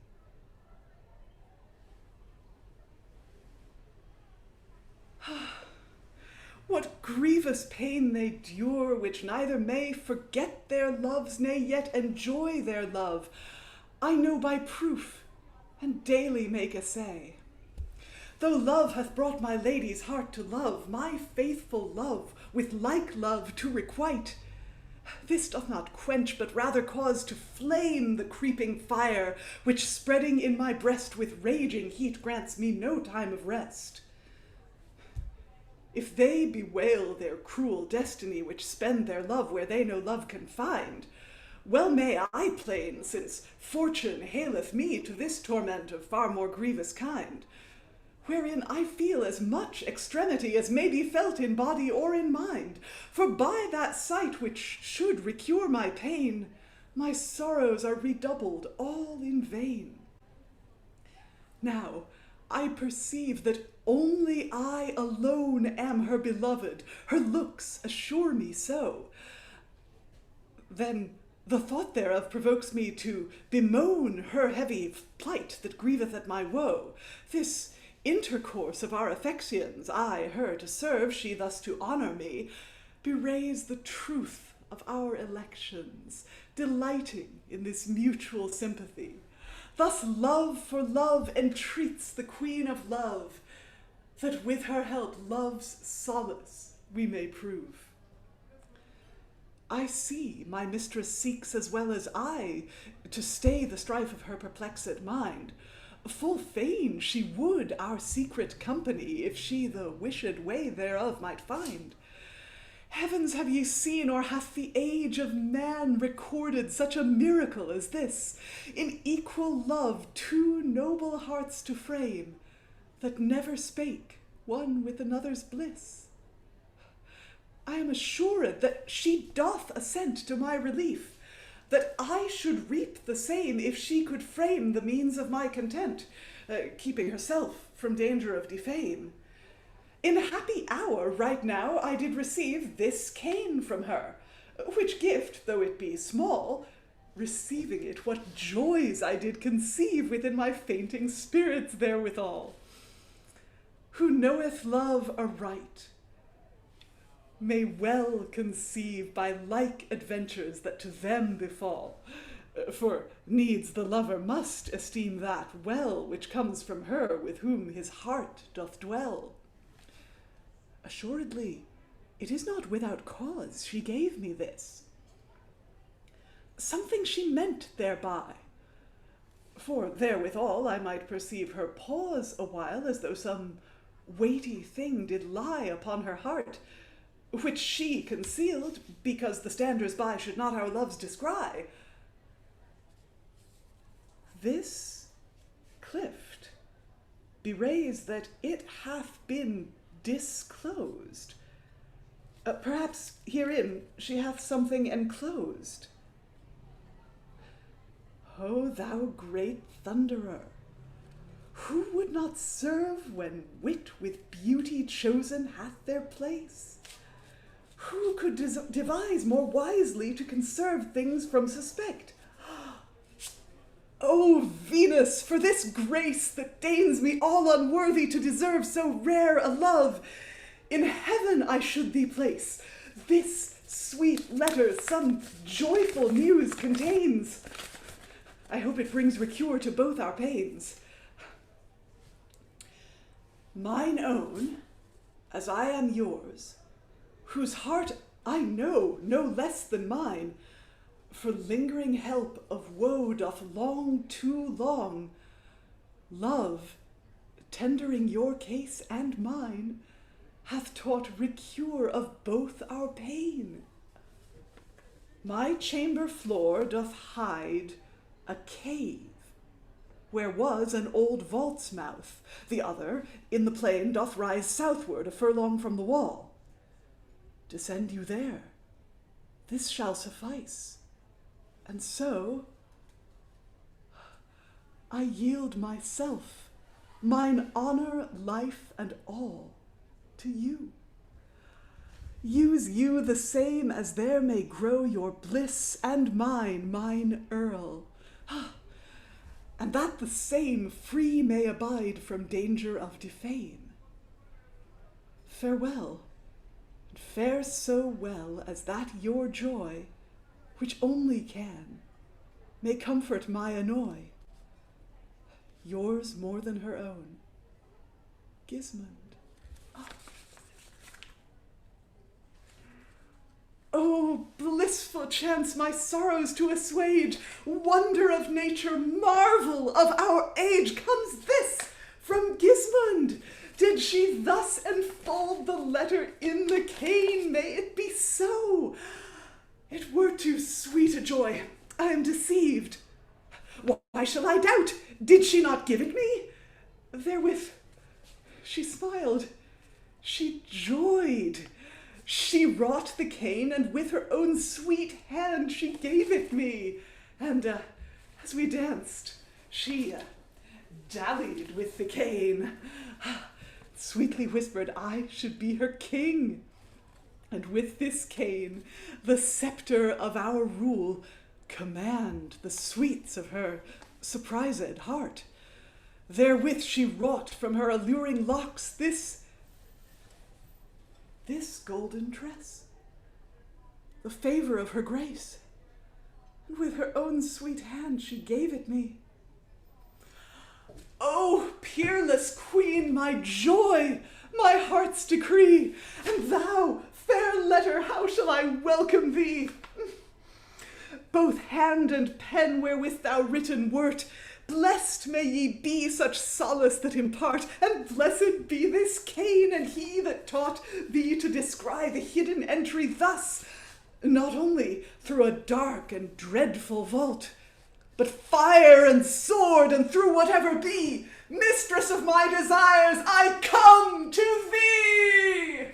What grievous pain they dure, which neither may forget their loves, nay, yet enjoy their love, I know by proof, and daily make essay. Though love hath brought my lady's heart to love, my faithful love with like love to requite, this doth not quench, but rather cause to flame the creeping fire, which spreading in my breast with raging heat grants me no time of rest. If they bewail their cruel destiny, which spend their love where they no love can find, well may I plain, since fortune haleth me to this torment of far more grievous kind, wherein I feel as much extremity as may be felt in body or in mind. For by that sight which should recure my pain, my sorrows are redoubled all in vain. Now I perceive that only I alone am her beloved, her looks assure me so. Then the thought thereof provokes me to bemoan her heavy plight that grieveth at my woe. This intercourse of our affections, I her to serve, she thus to honor me, bewrays the truth of our elections, delighting in this mutual sympathy. Thus love for love entreats the queen of love, that with her help love's solace we may prove. I see my mistress seeks as well as I to stay the strife of her perplexed mind. Full fain she would our secret company, if she the wished way thereof might find. Heavens, have ye seen, or hath the age of man recorded such a miracle as this, in equal love two noble hearts to frame, that never spake one with another's bliss? I am assured that she doth assent to my relief, that I should reap the same if she could frame the means of my content, keeping herself from danger of defame. In happy hour right now I did receive this cane from her, which gift, though it be small, receiving it, what joys I did conceive within my fainting spirits therewithal. Who knoweth love aright may well conceive by like adventures that to them befall. For needs the lover must esteem that well which comes from her with whom his heart doth dwell. Assuredly, it is not without cause she gave me this. Something she meant thereby, for therewithal I might perceive her pause a while, as though some weighty thing did lie upon her heart, which she concealed, because the standers by should not our loves descry. This clift bewrays that it hath been disclosed. Perhaps herein she hath something enclosed. O thou great thunderer, who would not serve when wit with beauty chosen hath their place? Who could devise more wisely to conserve things from suspect? O Venus, for this grace that deigns me all unworthy to deserve so rare a love, in heaven I should thee place. This sweet letter some joyful news contains. I hope it brings recure to both our pains. Mine own, as I am yours, whose heart I know no less than mine, for lingering help of woe doth long too long, love, tendering your case and mine, hath taught recure of both our pain. My chamber floor doth hide a cave, where was an old vault's mouth. The other in the plain doth rise southward a furlong from the wall. Descend you there, this shall suffice. And so I yield myself, mine honor, life, and all to you. Use you the same as there may grow your bliss and mine earl, and that the same free may abide from danger of defame. Farewell, and fare so well as that your joy, which only can, may comfort my annoy. Yours more than her own, Gismund. Oh, blissful chance my sorrows to assuage, wonder of nature, marvel of our age, comes this from Gismund. Did she thus enfold the letter in the cane? May it be so. It were too sweet a joy. I am deceived. Why shall I doubt? Did she not give it me? Therewith she smiled, she joyed. She wrought the cane, and with her own sweet hand she gave it me. And as we danced, she dallied with the cane. Sweetly whispered I should be her king. And with this cane, the scepter of our rule, command the sweets of her surprised heart. Therewith she wrought from her alluring locks this golden tress, the favor of her grace, and with her own sweet hand she gave it me. O peerless queen, my joy, my heart's decree, and thou, fair letter, how shall I welcome thee? Both hand and pen wherewith thou written wert, blessed may ye be such solace that impart, and blessed be this cane and he that taught thee to descry the hidden entry thus, not only through a dark and dreadful vault, but fire and sword, and through whatever be, mistress of my desires, I come to thee!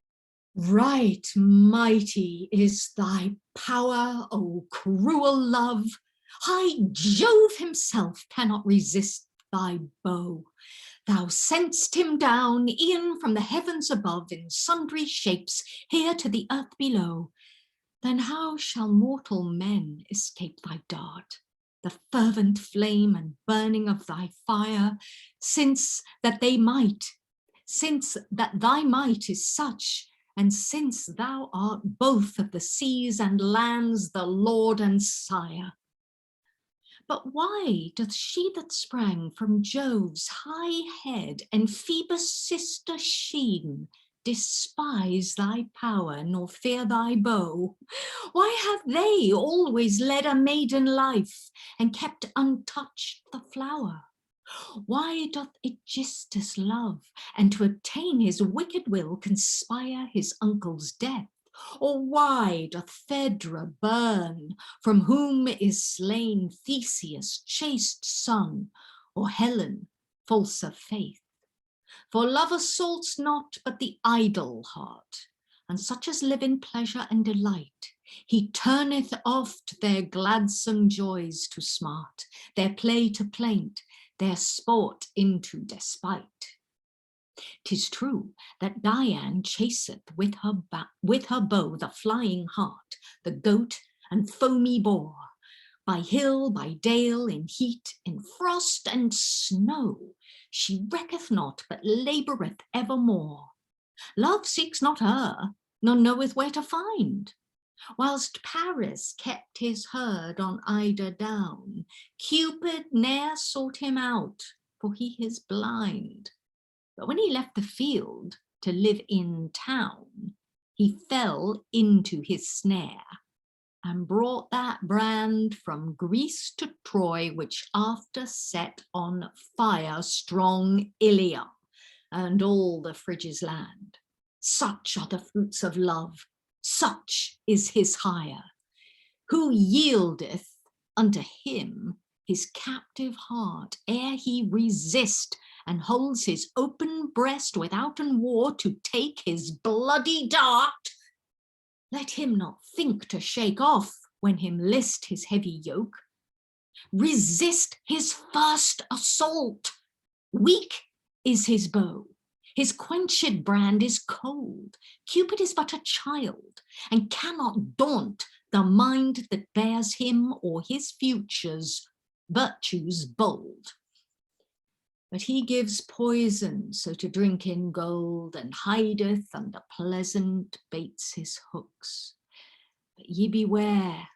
Right mighty is thy power, O cruel love. High Jove himself cannot resist thy bow. Thou sent'st him down, e'en from the heavens above, in sundry shapes, here to the earth below. Then how shall mortal men escape thy dart, the fervent flame and burning of thy fire, since that thy might is such, and since thou art both of the seas and lands, the Lord and Sire? But why doth she that sprang from Jove's high head and Phoebus' sister sheen despise thy power nor fear thy bow? Why have they always led a maiden life and kept untouched the flower? Why doth Aegisthus love, and to obtain his wicked will conspire his uncle's death? Or why doth Phaedra burn, from whom is slain Theseus' chaste son, or Helen, false of faith? For love assaults not but the idle heart, and such as live in pleasure and delight. He turneth oft their gladsome joys to smart, their play to plaint, their sport into despite. 'Tis true that Dian chaseth with her bow the flying hart, the goat and foamy boar, by hill, by dale, in heat, in frost and snow. She recketh not, but laboureth evermore. Love seeks not her, nor knoweth where to find. Whilst Paris kept his herd on Ida down, Cupid ne'er sought him out, for he is blind. But when he left the field to live in town, he fell into his snare, and brought that brand from Greece to Troy, which after set on fire strong Ilium and all the Phrygian land. Such are the fruits of love, such is his hire, who yieldeth unto him his captive heart, ere he resist, and holds his open breast withouten war to take his bloody dart. Let him not think to shake off when him list his heavy yoke. Resist his first assault. Weak is his bow, his quenched brand is cold. Cupid is but a child, and cannot daunt the mind that bears him or his futures virtues bold. But he gives poison so to drink in gold, and hideth under pleasant baits his hooks. But ye beware,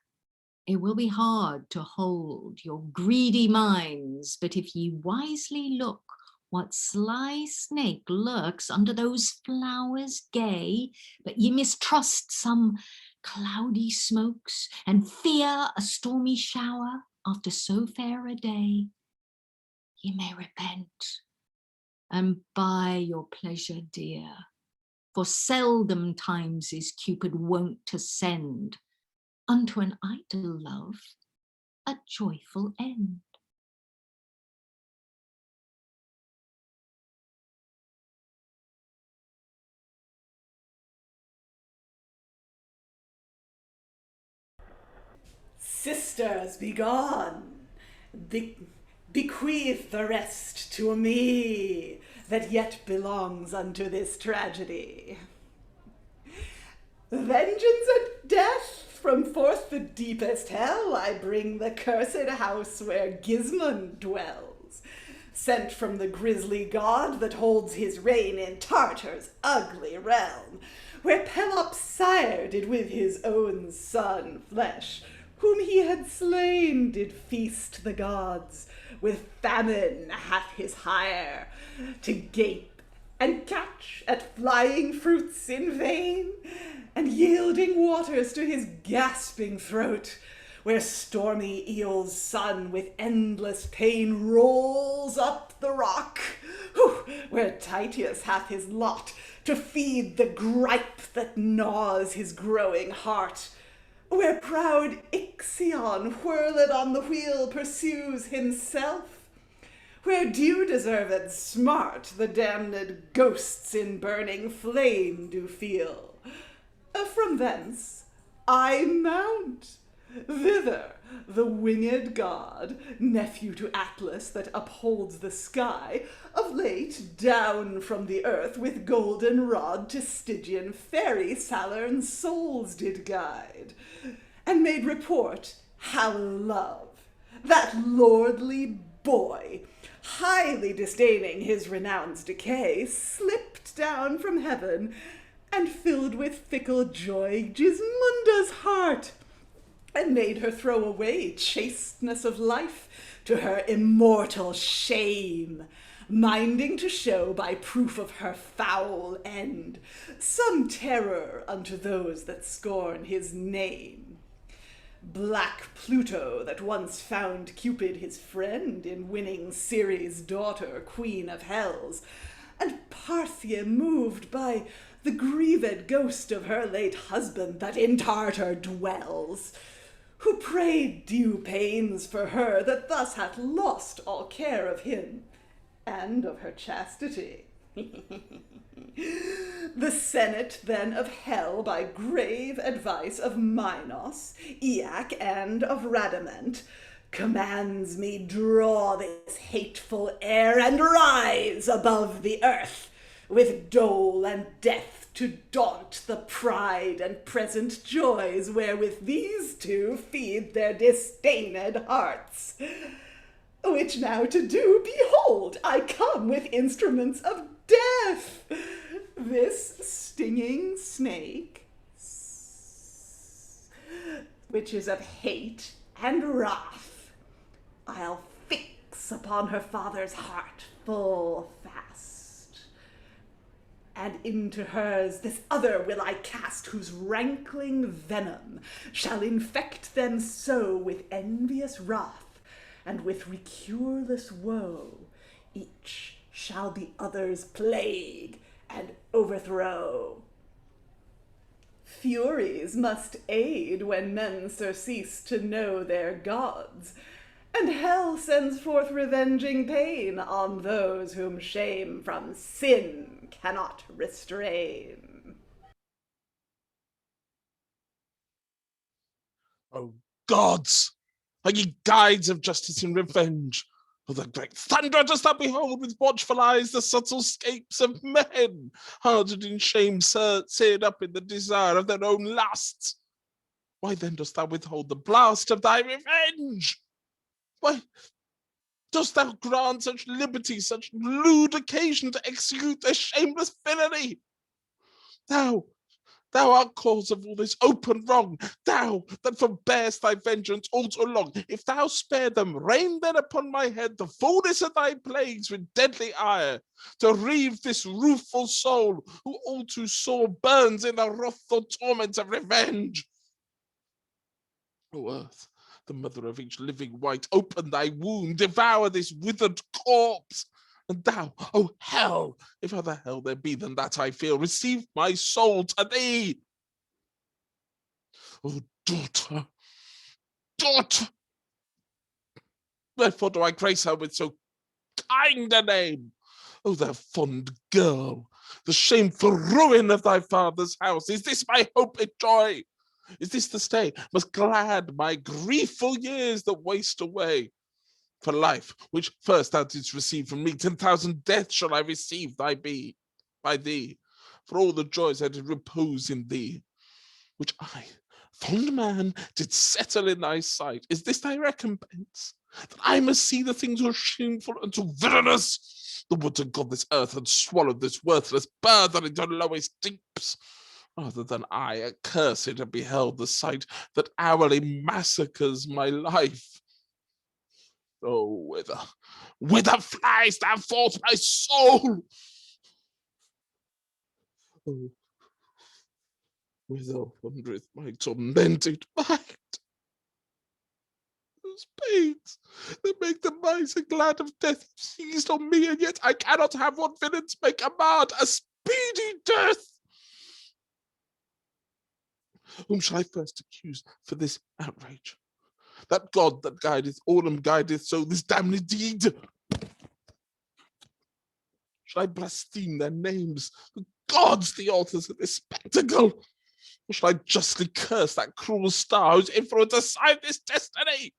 it will be hard to hold your greedy minds, but if ye wisely look, what sly snake lurks under those flowers gay, but ye mistrust some cloudy smokes, and fear a stormy shower after so fair a day, ye may repent, and buy your pleasure dear, for seldom times is Cupid wont to send unto an idle love a joyful end. Sisters, be gone. Bequeath the rest to me that yet belongs unto this tragedy. Vengeance and death from forth the deepest hell I bring the cursed house where Gismund dwells, sent from the grisly god that holds his reign in Tartar's ugly realm, where Pelops' sire did with his own son flesh, whom he had slain, did feast the gods. With famine hath his hire, to gape and catch at flying fruits in vain, and yielding waters to his gasping throat, where stormy Eol's son with endless pain rolls up the rock, where Tityus hath his lot, to feed the gripe that gnaws his growing heart, where proud Ixion, whirled on the wheel, pursues himself, where due-deserved smart the damned ghosts in burning flame do feel. From thence I mount, Thither, the winged god, nephew to Atlas that upholds the sky, of late down from the earth with golden rod to Stygian fairy Salerne's souls did guide, and made report how love, that lordly boy, highly disdaining his renown's decay, slipped down from heaven and filled with fickle joy Gismunda's heart, and made her throw away chasteness of life to her immortal shame, minding to show by proof of her foul end some terror unto those that scorn his name. Black Pluto, that once found Cupid his friend in winning Ceres' daughter, queen of hells, and Parthia moved by the grieved ghost of her late husband that in Tartar dwells, who prayed due pains for her that thus hath lost all care of him and of her chastity. The senate then of hell, by grave advice of Minos, Aeac, and of Radament, commands me draw this hateful air and rise above the earth, with dole and death to daunt the pride and present joys wherewith these two feed their disdained hearts. Which now to do, behold, I come with instruments of death. This stinging snake, which is of hate and wrath, I'll fix upon her father's heart full fast. And into hers this other will I cast, whose rankling venom shall infect them so with envious wrath, and with recureless woe, each shall the other's plague and overthrow. Furies must aid when men surcease to know their gods, and hell sends forth revenging pain on those whom shame from sin cannot restrain. O gods, are ye guides of justice and revenge? O the great thunder dost thou behold with watchful eyes the subtle scapes of men, hardened in shame, seared up in the desire of their own lusts? Why then dost thou withhold the blast of thy revenge? Why dost thou grant such liberty, such lewd occasion to execute their shameless villainy? Thou art cause of all this open wrong, thou that forbearest thy vengeance all too long. If thou spare them, rain then upon my head the fullness of thy plagues with deadly ire, to reave this ruthful soul, who all too sore burns in the wrathful torments of revenge. O earth, the mother of each living wight, open thy womb, devour this withered corpse. And thou, O hell, if other hell there be than that I feel, receive my soul to thee. O daughter, wherefore do I grace her with so kind a name? O thou fond girl, the shameful ruin of thy father's house, is this my hope and joy? Is this the stay must glad my griefful years that waste away? For life, which first thou didst receive from me, 10,000 deaths shall I receive by thee, for all the joys I did repose in thee, which I, fond man, did settle in thy sight. Is this thy recompense? That I must see the things so shameful and so villainous? The would to God this earth had swallowed this worthless burthen into lowest deeps, rather than I, accursed, have beheld the sight that hourly massacres my life. Oh, whither flies thou forth, my soul? Oh, whither wandereth my tormented mind? Those pains that make the miser glad of death seized on me, and yet I cannot have what villains make a mad, a speedy death. Whom shall I first accuse for this outrage? That God that guideth all and guideth so this damned deed. Shall I blaspheme their names? The gods, the authors of this spectacle. Or shall I justly curse that cruel star whose influence assigned this destiny?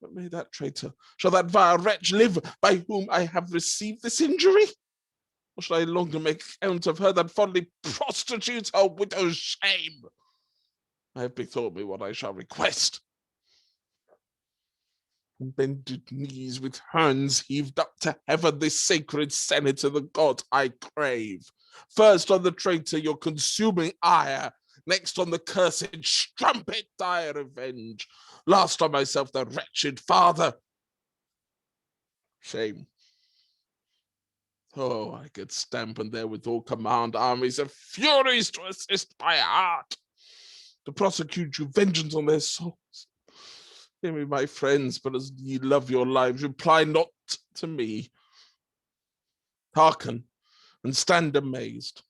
But may that traitor, shall that vile wretch live by whom I have received this injury? Or shall I longer make account of her that fondly prostitutes her widow's shame? I have bethought me what I shall request. On bended knees with hands heaved up to heaven, this sacred senate of the gods I crave. First on the traitor your consuming ire, next on the cursed strumpet dire revenge, last on myself the wretched father. Shame. Oh, I could stamp and therewithal command armies of furies to assist my heart, to prosecute you vengeance on their souls. Hear me, my friends, but as ye love your lives, reply not to me. Hearken and stand amazed.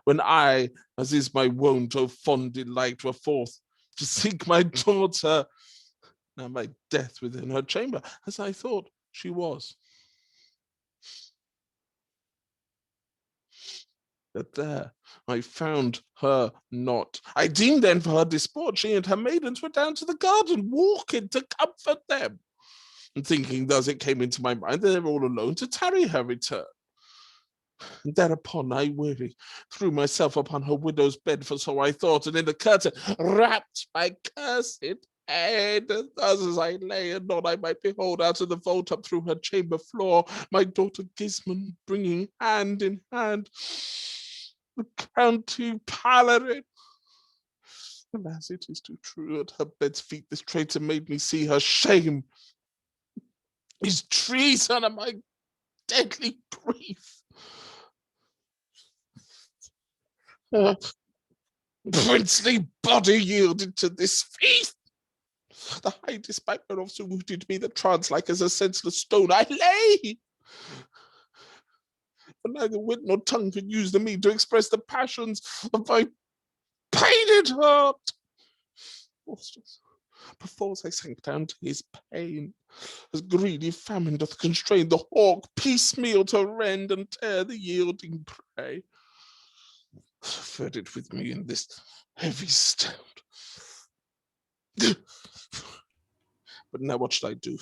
When I, as is my wont, O fond delight, were forth to seek my daughter, now my death within her chamber, as I thought she was. But there I found her not. I deemed then for her disport she and her maidens were down to the garden, walking to comfort them. And thinking thus it came into my mind that they were all alone to tarry her return. And thereupon I weary, threw myself upon her widow's bed, for so I thought, and in the curtain wrapped my cursed head. And thus as I lay, anon I might behold out of the vault up through her chamber floor my daughter Gismund bringing hand in hand the county palarin. Alas, it is too true. At her bed's feet this traitor made me see her shame, his treason, and my deadly grief. Her princely body yielded to this feast. The high despite whereof so wounded me that trance like as a senseless stone I lay. But neither wit nor tongue could use the me to express the passions of my pained heart. Perforce I sank down to his pain, as greedy famine doth constrain the hawk piecemeal to rend and tear the yielding prey. Fed it with me in this heavy stout. But now what should I do?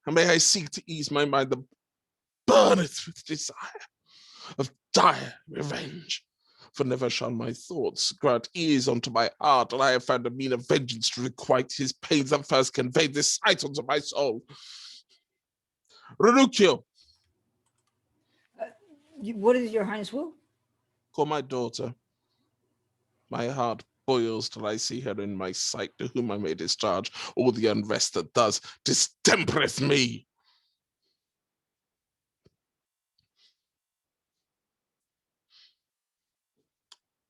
How may I seek to ease my mind that burneth with desire of dire revenge? For never shall my thoughts grant ease unto my heart, and I have found a mean of vengeance to requite his pains that first conveyed this sight unto my soul. Renuchio! What is your highness will? Call my daughter. My heart boils till I see her in my sight, to whom I may discharge all the unrest that thus distempereth me.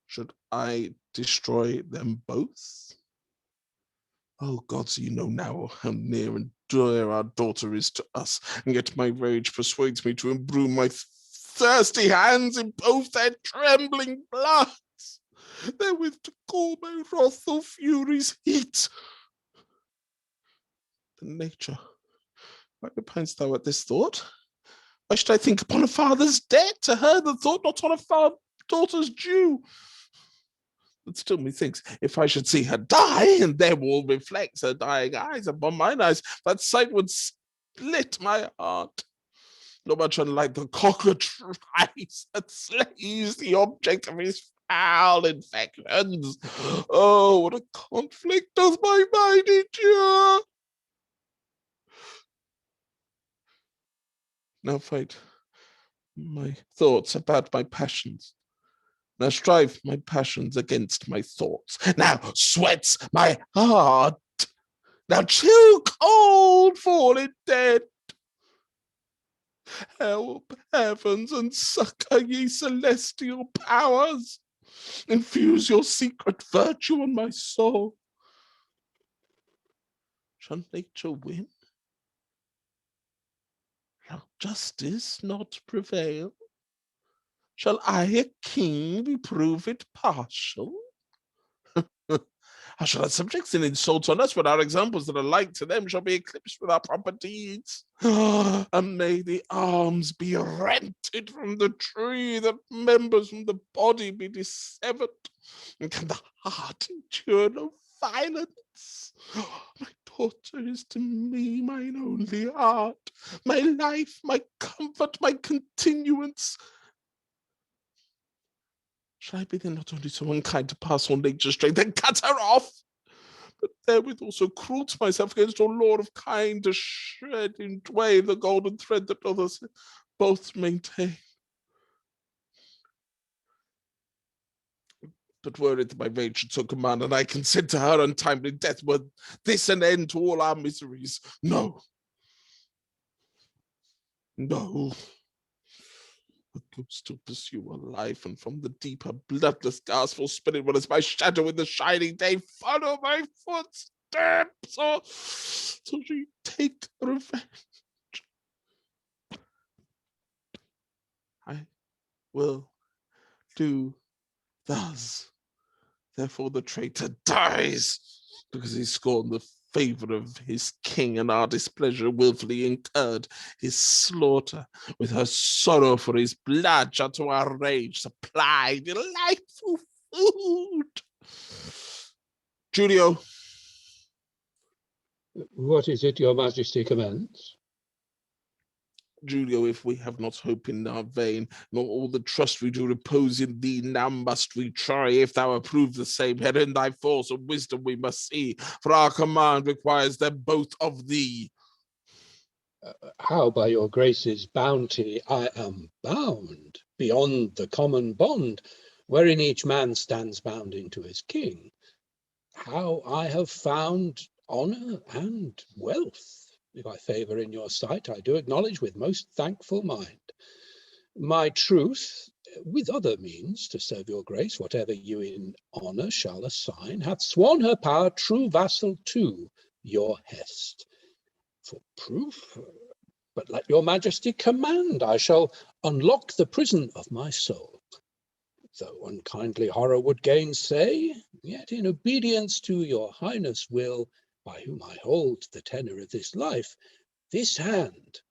Should I destroy them both? Oh, gods, you know now how near and dear our daughter is to us, and yet my rage persuades me to embroom my thirsty hands in both their trembling bloods, therewith to cool my wrathful fury's heat. The nature, why repinest thou at this thought? Why should I think upon a father's debt to her that thought not on a daughter's due? But still methinks, if I should see her die, and there will reflect her dying eyes upon mine eyes, that sight would split my heart. Not much unlike the cockatrice that slays the object of his foul infections. Oh, what a conflict does my mind endure! Now fight my thoughts about my passions. Now strive my passions against my thoughts. Now sweats my heart. Now chill cold falling dead. Help, heavens, and succor, ye celestial powers. Infuse your secret virtue on my soul. Shall nature win? Shall justice not prevail? Shall I, a king, be proved partial? How shall our subjects in insult on us when our examples that are like to them shall be eclipsed with our proper deeds? And may the arms be rented from the tree, the members from the body be dissevered, and can the heart endure no violence? My daughter is to me mine only heart, my life, my comfort, my continuance. Shall I be then not only so unkind to pass on nature's strength and cut her off, but therewith also cruel to myself against all law of kind, to shred in twain the golden thread that others both maintain? But were it that my rage should so command, and I consent to her untimely death, were this an end to all our miseries? No. No. A ghost will pursue her life, and from the deep her bloodless ghastful spirit will, as my shadow in the shining day, follow my footsteps, or till she take revenge. I will do thus. Therefore the traitor dies, because he scorned the favour of his king, and our displeasure willfully incurred his slaughter. With her sorrow for his blood shall to our rage supply delightful food. Julio. What is it your majesty commands? Julio, if we have not hope in our vein, nor all the trust we do repose in thee, now must we try, if thou approve the same, head in thy force and wisdom we must see, for our command requires them both of thee. How by your grace's bounty I am bound beyond the common bond, wherein each man stands bounden to his king. How I have found honour and wealth, if I favour in your sight, I do acknowledge with most thankful mind. My truth, with other means to serve your grace, whatever you in honour shall assign, hath sworn her power true vassal to your hest. For proof, but let your majesty command, I shall unlock the prison of my soul. Though unkindly horror would gainsay, yet in obedience to your highness will, by whom I hold the tenor of this life, this hand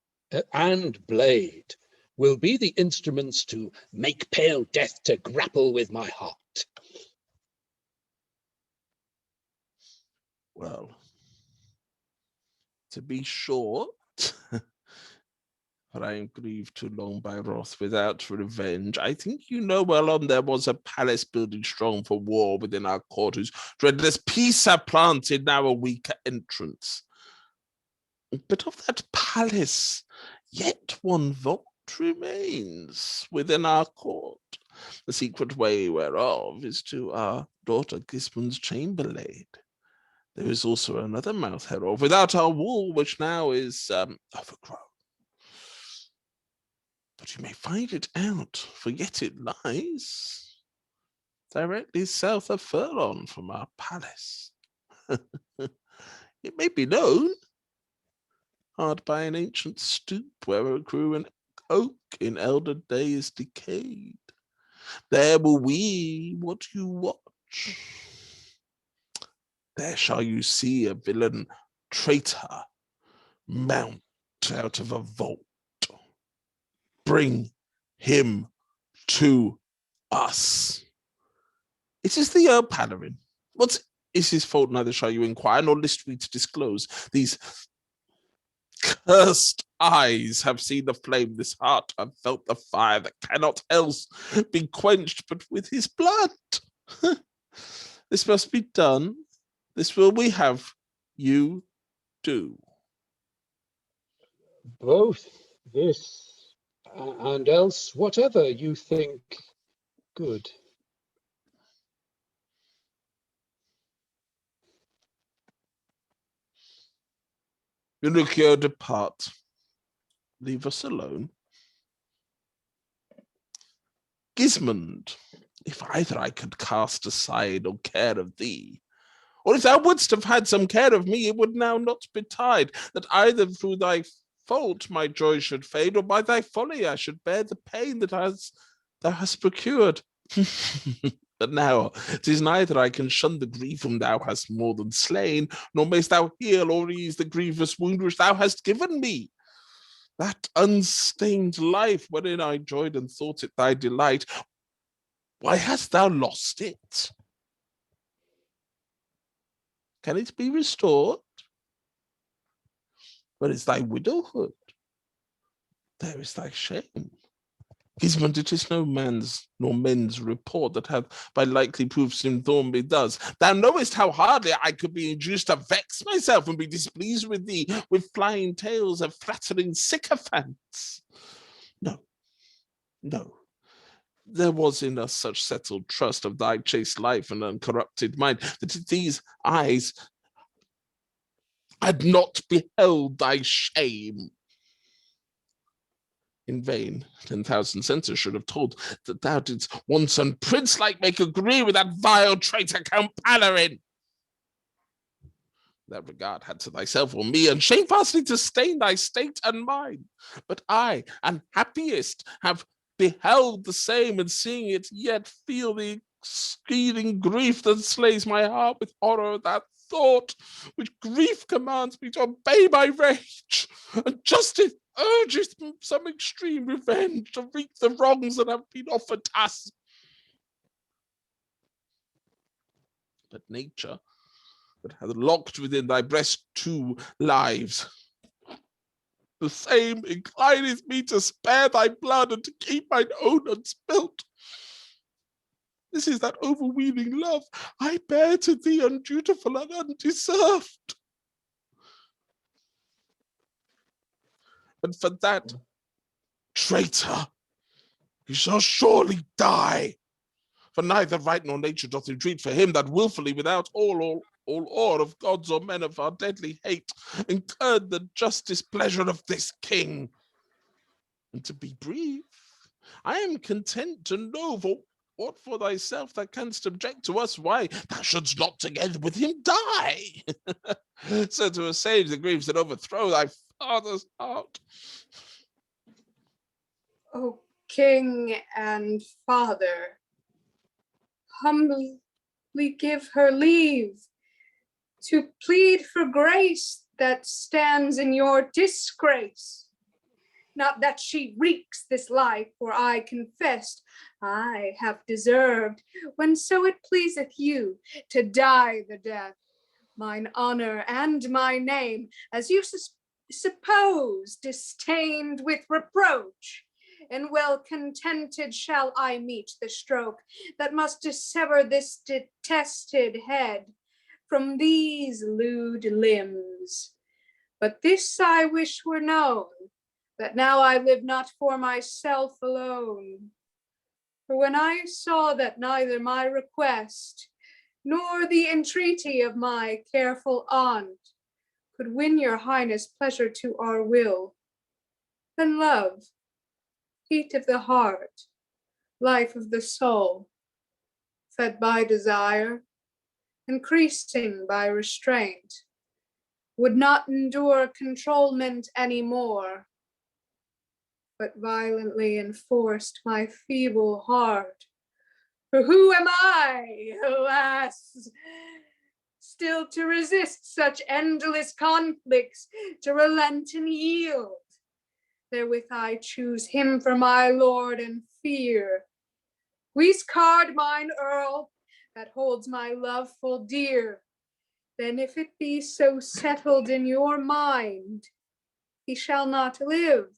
and blade will be the instruments to make pale death to grapple with my heart. Well, to be short, for I am grieved too long by wrath without revenge, I think you know well on there was a palace building strong for war within our court, whose dreadless peace have planted now a weaker entrance. But of that palace, yet one vault remains within our court, the secret way whereof is to our daughter Gismund's chamber laid. There is also another mouth hereof without our wall, which now is overgrown. But you may find it out, for yet it lies directly south of furlong from our palace. It may be known, hard by an ancient stoop where grew an oak in elder days decayed. There will we what you watch. There shall you see a villain traitor mount out of a vault. Bring him to us. It is the Earl Palarin. What is his fault? Neither shall you inquire, nor list we to disclose. These cursed eyes have seen the flame, this heart have felt the fire that cannot else be quenched but with his blood. This must be done. This will we have you do. Both this and else whatever you think good. Renuchio, depart. Leave us alone. Gismund, if either I could cast aside all care of thee, or if thou wouldst have had some care of me, it would now not betide that either through thy fault my joy should fade, or by thy folly I should bear the pain that thou hast procured. But now 'tis neither I can shun the grief whom thou hast more than slain, nor mayst thou heal or ease the grievous wound which thou hast given me. That unstained life wherein I joyed and thought it thy delight, why hast thou lost it? Can it be restored? Where is thy widowhood? There is thy shame. Gismund, it is no man's nor men's report that hath by likely proofs informed me thus. Thou knowest how hardly I could be induced to vex myself and be displeased with thee with flying tales of flattering sycophants. No, no. There was in us such settled trust of thy chaste life and uncorrupted mind that if these eyes had not beheld thy shame, in vain 10,000 censors should have told that thou didst once and prince-like make agree with that vile traitor Count Palarin. That regard had to thyself or me, and shamefastly to stain thy state and mine. But I, unhappiest, have beheld the same, and seeing it yet feel the exceeding grief that slays my heart with horror of that thought, which grief commands me to obey my rage, and justice urges some extreme revenge to wreak the wrongs that have been offered us. But nature, that hath locked within thy breast 2 lives, the same inclineth me to spare thy blood and to keep mine own unspilt. This is that overweening love I bear to thee, undutiful and undeserved. And for that traitor, he shall surely die. For neither right nor nature doth entreat for him that wilfully, without all awe of gods or men of our deadly hate, incurred the just displeasure of this king. And to be brief, I am content to know for what for thyself thou canst object to us, why thou shouldst not together with him die, so to assuage the griefs that overthrow thy father's heart. O King and Father, humbly give her leave to plead for grace that stands in your disgrace. Not that she wreaks this life, for I confessed I have deserved, when so it pleaseth you, to die the death, mine honor and my name, as you suppose, disdained with reproach. And well contented shall I meet the stroke that must dissever this detested head from these lewd limbs. But this I wish were known, that now I live not for myself alone. For when I saw that neither my request nor the entreaty of my careful aunt could win your highness pleasure to our will, then love, heat of the heart, life of the soul, fed by desire, increasing by restraint, would not endure controlment any more, but violently enforced my feeble heart. For who am I, alas, still to resist such endless conflicts, to relent and yield? Therewith I choose him for my lord and fear. Guiscard, mine earl, that holds my love full dear. Then if it be so settled in your mind, he shall not live,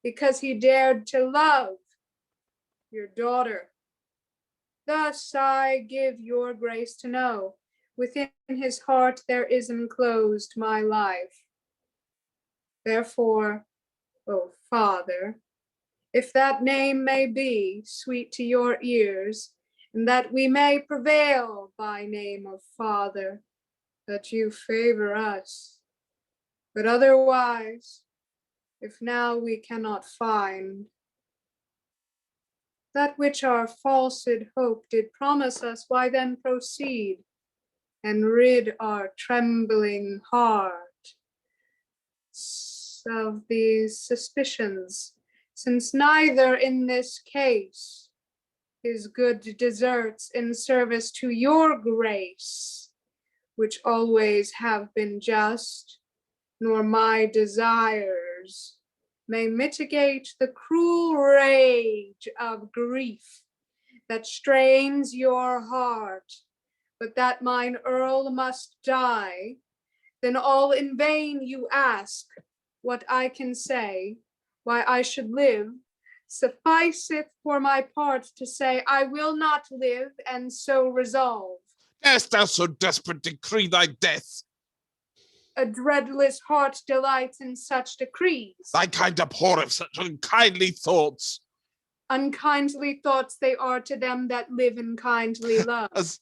because he dared to love your daughter. Thus I give your grace to know, within his heart there is enclosed my life. Therefore, O Father, if that name may be sweet to your ears, and that we may prevail by name of Father, that you favor us. But otherwise, if now we cannot find that which our falsehood hope did promise us, why then proceed and rid our trembling heart of these suspicions, since neither in this case his good deserts in service to your grace, which always have been just, nor my desires may mitigate the cruel rage of grief that strains your heart, but that mine earl must die, then all in vain you ask what I can say, why I should live. Sufficeth for my part to say I will not live, and so resolve. Darest thou so desperate decree thy death? A dreadless heart delights in such decrees. Thy kind abhorreth such unkindly thoughts. Unkindly thoughts they are to them that live in kindly love. As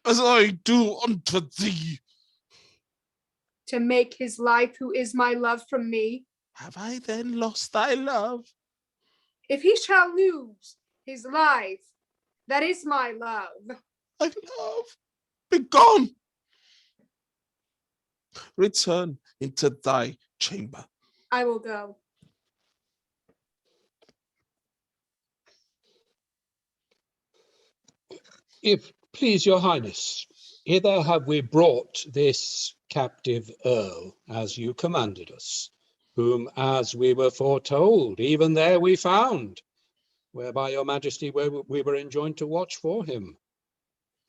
I do unto thee. To make his life, who is my love, from me. Have I then lost thy love? If he shall lose his life, that is my love. Thy love, begone! Return into thy chamber. I will go. If please your highness, hither have we brought this captive earl, as you commanded us, whom, as we were foretold, even there we found, whereby your majesty we were enjoined to watch for him.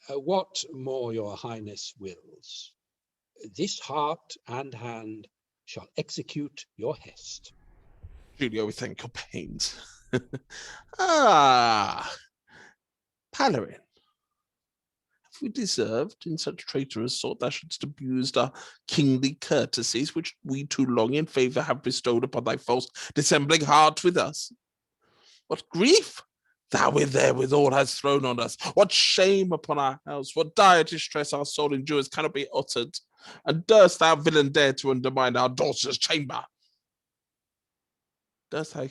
What more your highness wills, this heart and hand shall execute your hest. Julio, we thank your pains. Ah, Palarin. Have we deserved in such traitorous sort thou shouldst abused our kingly courtesies, which we too long in favour have bestowed upon thy false dissembling heart with us? What grief thou therewithal hast thrown on us, what shame upon our house, what dire distress our soul endures cannot be uttered. And durst thou, villain, dare to undermine our daughter's chamber? Does thy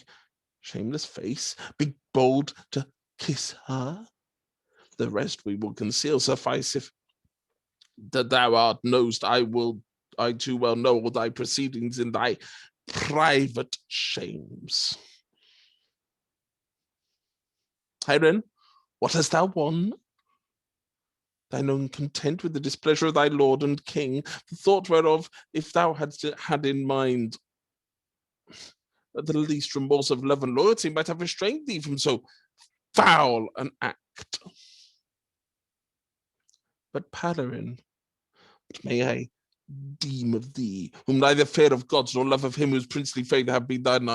shameless face be bold to kiss her? The rest we will conceal, suffice if that thou art knowest. I too well know all thy proceedings in thy private shames. Hiren, what hast thou won? Thine own content with the displeasure of thy lord and king, the thought whereof, if thou hadst had in mind the least remorse of love and loyalty, might have restrained thee from so foul an act. But Palarin, what may I deem of thee, whom neither fear of gods nor love of him whose princely favour have been thine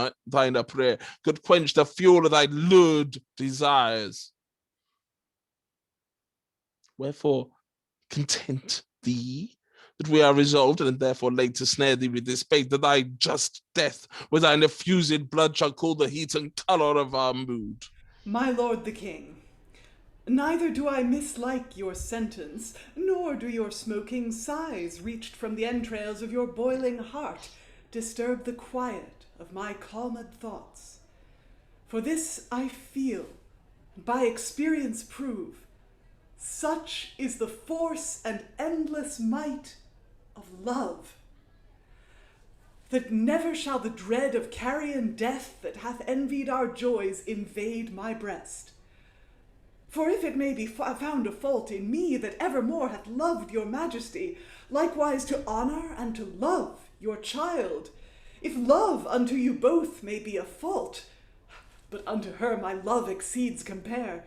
uprayer could quench the fuel of thy lured desires? Wherefore, content thee that we are resolved, and therefore laid to snare thee with this bait, that thy just death with thine effused blood shall cool the heat and colour of our mood. My lord the king, neither do I mislike your sentence, nor do your smoking sighs reached from the entrails of your boiling heart disturb the quiet of my calmed thoughts. For this I feel, and by experience prove, such is the force and endless might of love, that never shall the dread of carrion death that hath envied our joys invade my breast. For if it may be found a fault in me that evermore hath loved your majesty, likewise to honour and to love your child, if love unto you both may be a fault, but unto her my love exceeds compare,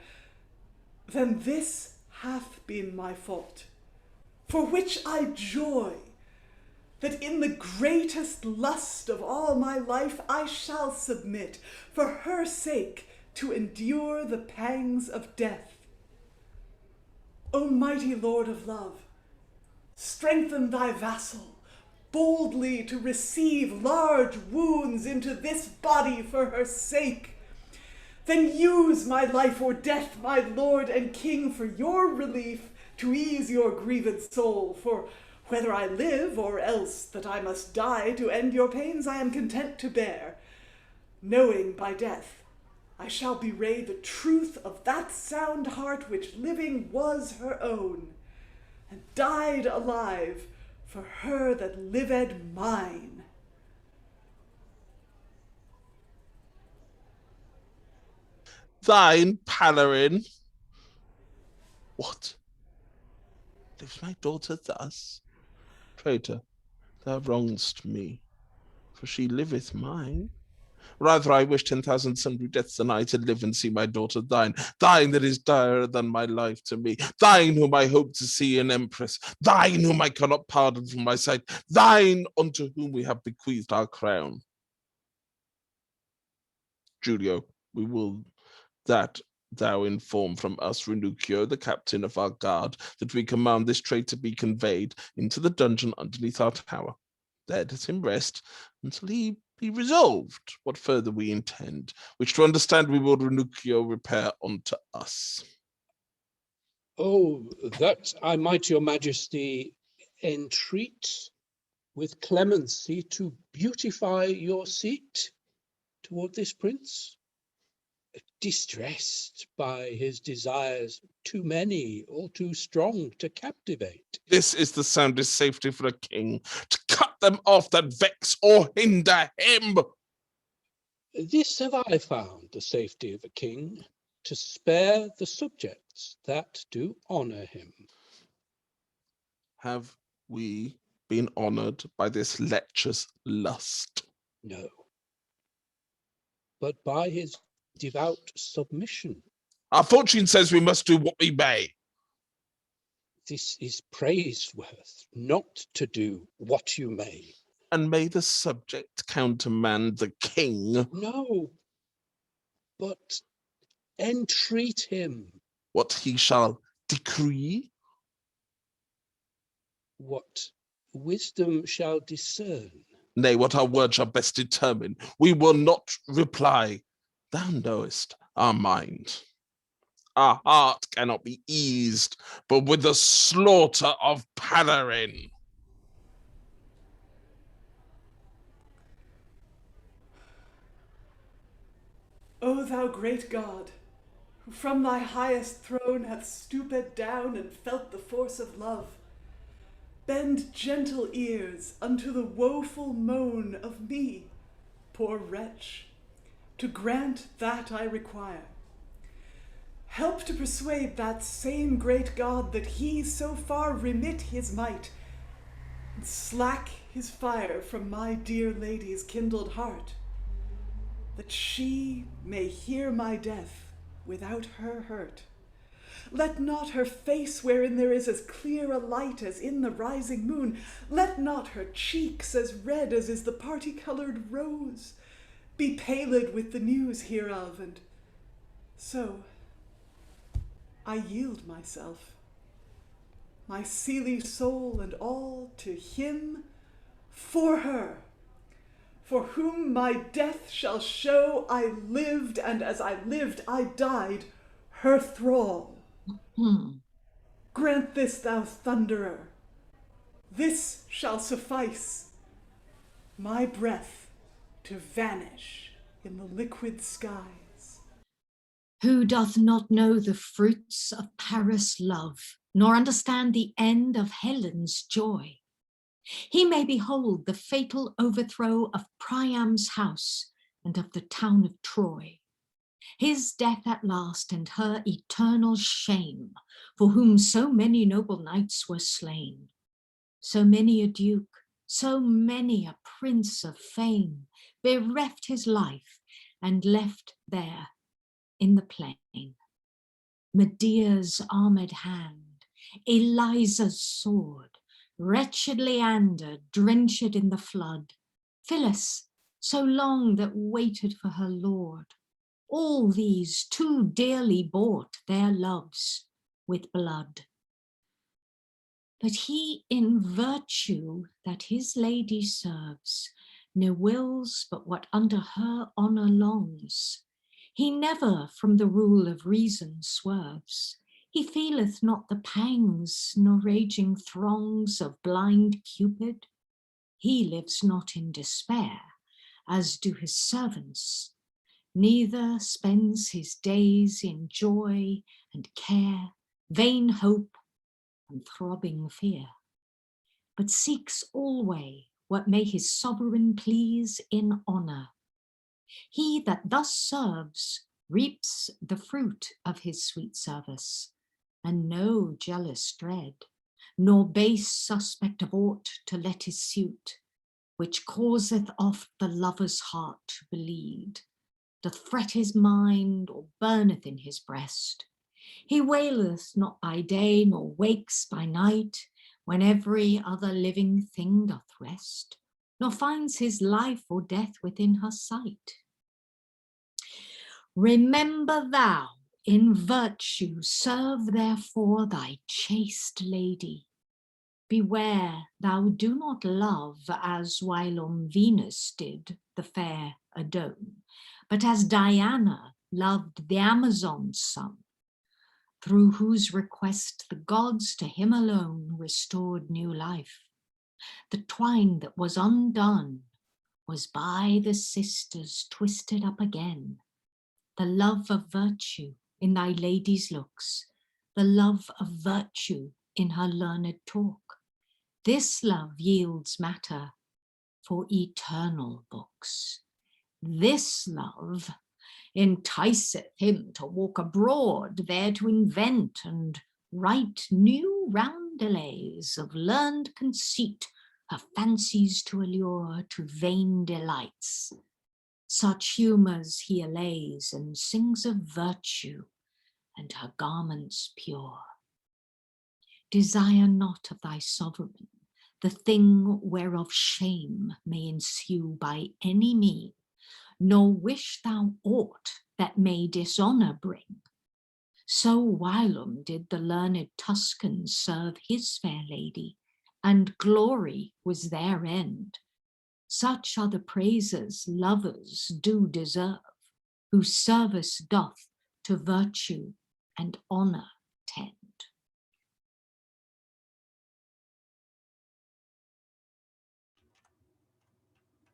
then this hath been my fault, for which I joy, that in the greatest lust of all my life I shall submit, for her sake, to endure the pangs of death. O mighty Lord of love, strengthen thy vassal boldly to receive large wounds into this body for her sake. Then use my life or death, my lord and king, for your relief, to ease your grieved soul. For whether I live, or else that I must die to end your pains, I am content to bear, knowing by death I shall bewray the truth of that sound heart which living was her own, and died alive for her that lived mine. thine, Palarin. What? Lives my daughter thus? Traitor, thou wrongest me, for she liveth mine. Rather I wish 10,000 sundry deaths than I to live and see my daughter thine, thine that is direr than my life to me, thine whom I hope to see an empress, thine whom I cannot pardon from my sight, thine unto whom we have bequeathed our crown. Julio, we will that thou inform from us Renuchio, the captain of our guard, that we command this traitor be conveyed into the dungeon underneath our tower. There let him rest until he be resolved what further we intend, which to understand we will Renuchio repair unto us. Oh, that I might your majesty entreat with clemency to beautify your seat toward this prince, distressed by his desires too many or too strong to captivate. This is the soundest safety for a king, to cut them off that vex or hinder him. This have I found the safety of a king, to spare the subjects that do honour him. Have we been honoured by this lecherous lust? No, but by his devout submission. Our fortune says we must do what we may. This is praiseworth, not to do what you may. And may the subject countermand the king? No, but entreat him. What he shall decree? What wisdom shall discern. Nay, what our word shall best determine. We will not reply. Thou knowest our mind. Our heart cannot be eased, but with the slaughter of Palarin. O thou great God, who from thy highest throne hath stooped down and felt the force of love, bend gentle ears unto the woeful moan of me, poor wretch, to grant that I require. Help to persuade that same great God that he so far remit his might, and slack his fire from my dear lady's kindled heart, that she may hear my death without her hurt. Let not her face, wherein there is as clear a light as in the rising moon, let not her cheeks, as red as is the party-coloured rose, be paled with the news hereof, and so I yield myself, my seely soul and all, to him, for her, for whom my death shall show I lived, and as I lived I died, her thrall. Grant this, thou thunderer. This shall suffice, my breath to vanish in the liquid skies. Who doth not know the fruits of Paris' love, nor understand the end of Helen's joy? He may behold the fatal overthrow of Priam's house and of the town of Troy, his death at last and her eternal shame, for whom so many noble knights were slain. So many a duke, so many a prince of fame, bereft his life and left there in the plain. Medea's armed hand, Eliza's sword, wretched Leander drenched in the flood, Phyllis so long that waited for her lord, all these too dearly bought their loves with blood. But he in virtue that his lady serves, ne wills but what under her honour longs. He never from the rule of reason swerves. He feeleth not the pangs nor raging throngs of blind Cupid. He lives not in despair, as do his servants, neither spends his days in joy and care, vain hope and throbbing fear, but seeks alway what may his sovereign please in honour. He that thus serves reaps the fruit of his sweet service, and no jealous dread, nor base suspect of aught to let his suit, which causeth oft the lover's heart to bleed, doth fret his mind, or burneth in his breast. He waileth not by day, nor wakes by night, when every other living thing doth rest, nor finds his life or death within her sight. Remember thou in virtue, serve therefore thy chaste lady. Beware thou do not love as whilom Venus did the fair Adone, but as Diana loved the Amazon's son, through whose request the gods to him alone restored new life. The twine that was undone was by the sisters twisted up again. The love of virtue in thy lady's looks, the love of virtue in her learned talk. This love yields matter for eternal books. This love enticeth him to walk abroad, there to invent and write new roundelays of learned conceit, her fancies to allure to vain delights. Such humours he allays and sings of virtue and her garments pure. Desire not of thy sovereign the thing whereof shame may ensue by any mean, nor wish thou aught that may dishonour bring. So whilom did the learned Tuscan serve his fair lady, and glory was their end. Such are the praises lovers do deserve, whose service doth to virtue and honour tend.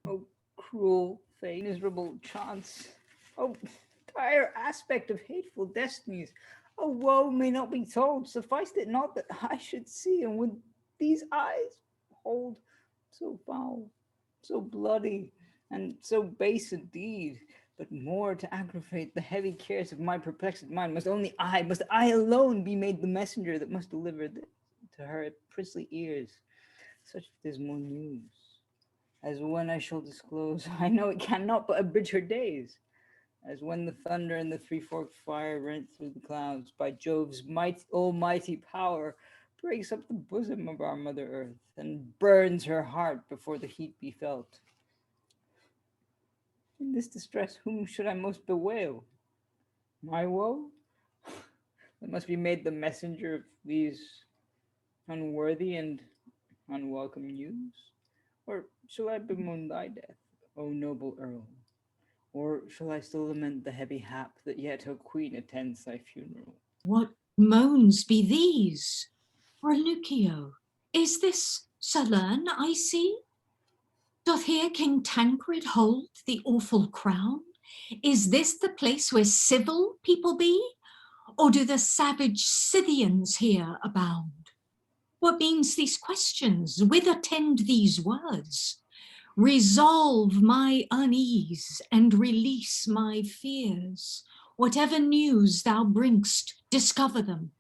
Oh, cruel fate, miserable chance. Oh, dire aspect of hateful destinies. Oh, woe may not be told. Sufficed it not that I should see, and with these eyes hold so foul, so bloody, and so base a deed. But more to aggravate the heavy cares of my perplexed mind, must I alone be made the messenger that must deliver to her princely ears such dismal news, as when I shall disclose, I know it cannot but abridge her days, as when the thunder and the three-forked fire rent through the clouds by Jove's almighty power breaks up the bosom of our Mother Earth and burns her heart before the heat be felt. In this distress, whom should I most bewail? My woe? That must be made the messenger of these unworthy and unwelcome news? Or shall I bemoan thy death, O noble Earl? Or shall I still lament the heavy hap that yet, O Queen, attends thy funeral? What moans be these? Renuchio, is this Salerne I see? Doth here King Tancred hold the awful crown? Is this the place where civil people be? Or do the savage Scythians here abound? What means these questions? Whither tend these words? Resolve my unease and release my fears. Whatever news thou bringst, discover them.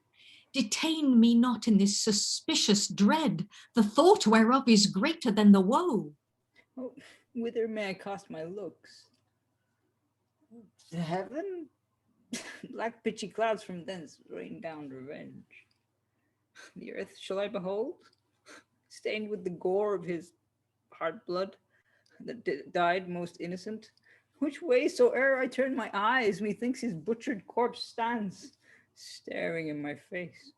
Detain me not in this suspicious dread, the thought whereof is greater than the woe. Oh, whither may I cast my looks? To heaven? Black pitchy clouds from thence rain down revenge. The earth shall I behold, stained with the gore of his heart blood that died most innocent? Which way soe'er I turn my eyes, methinks his butchered corpse stands, staring in my face.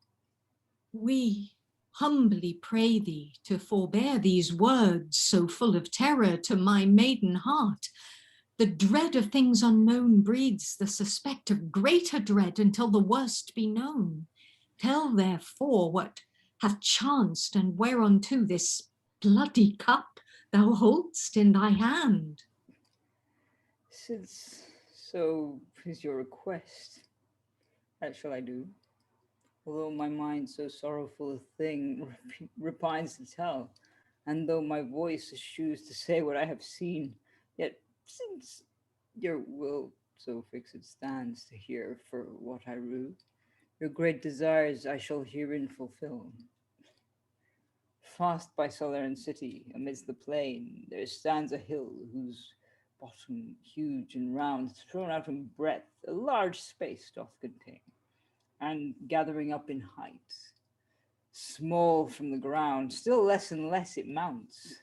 We humbly pray thee to forbear these words so full of terror to my maiden heart. The dread of things unknown breeds the suspect of greater dread until the worst be known. Tell therefore what hath chanced and whereunto this bloody cup thou hold'st in thy hand. Since so is your request, that shall I do. Although my mind so sorrowful a thing repines to tell, and though my voice eschews to say what I have seen, yet since your will so fixed stands to hear for what I rue. Your great desires I shall herein fulfill. Fast by Salerne city, amidst the plain, there stands a hill whose bottom, huge and round, thrown out in breadth, a large space doth contain, and gathering up in height, small from the ground, still less and less it mounts.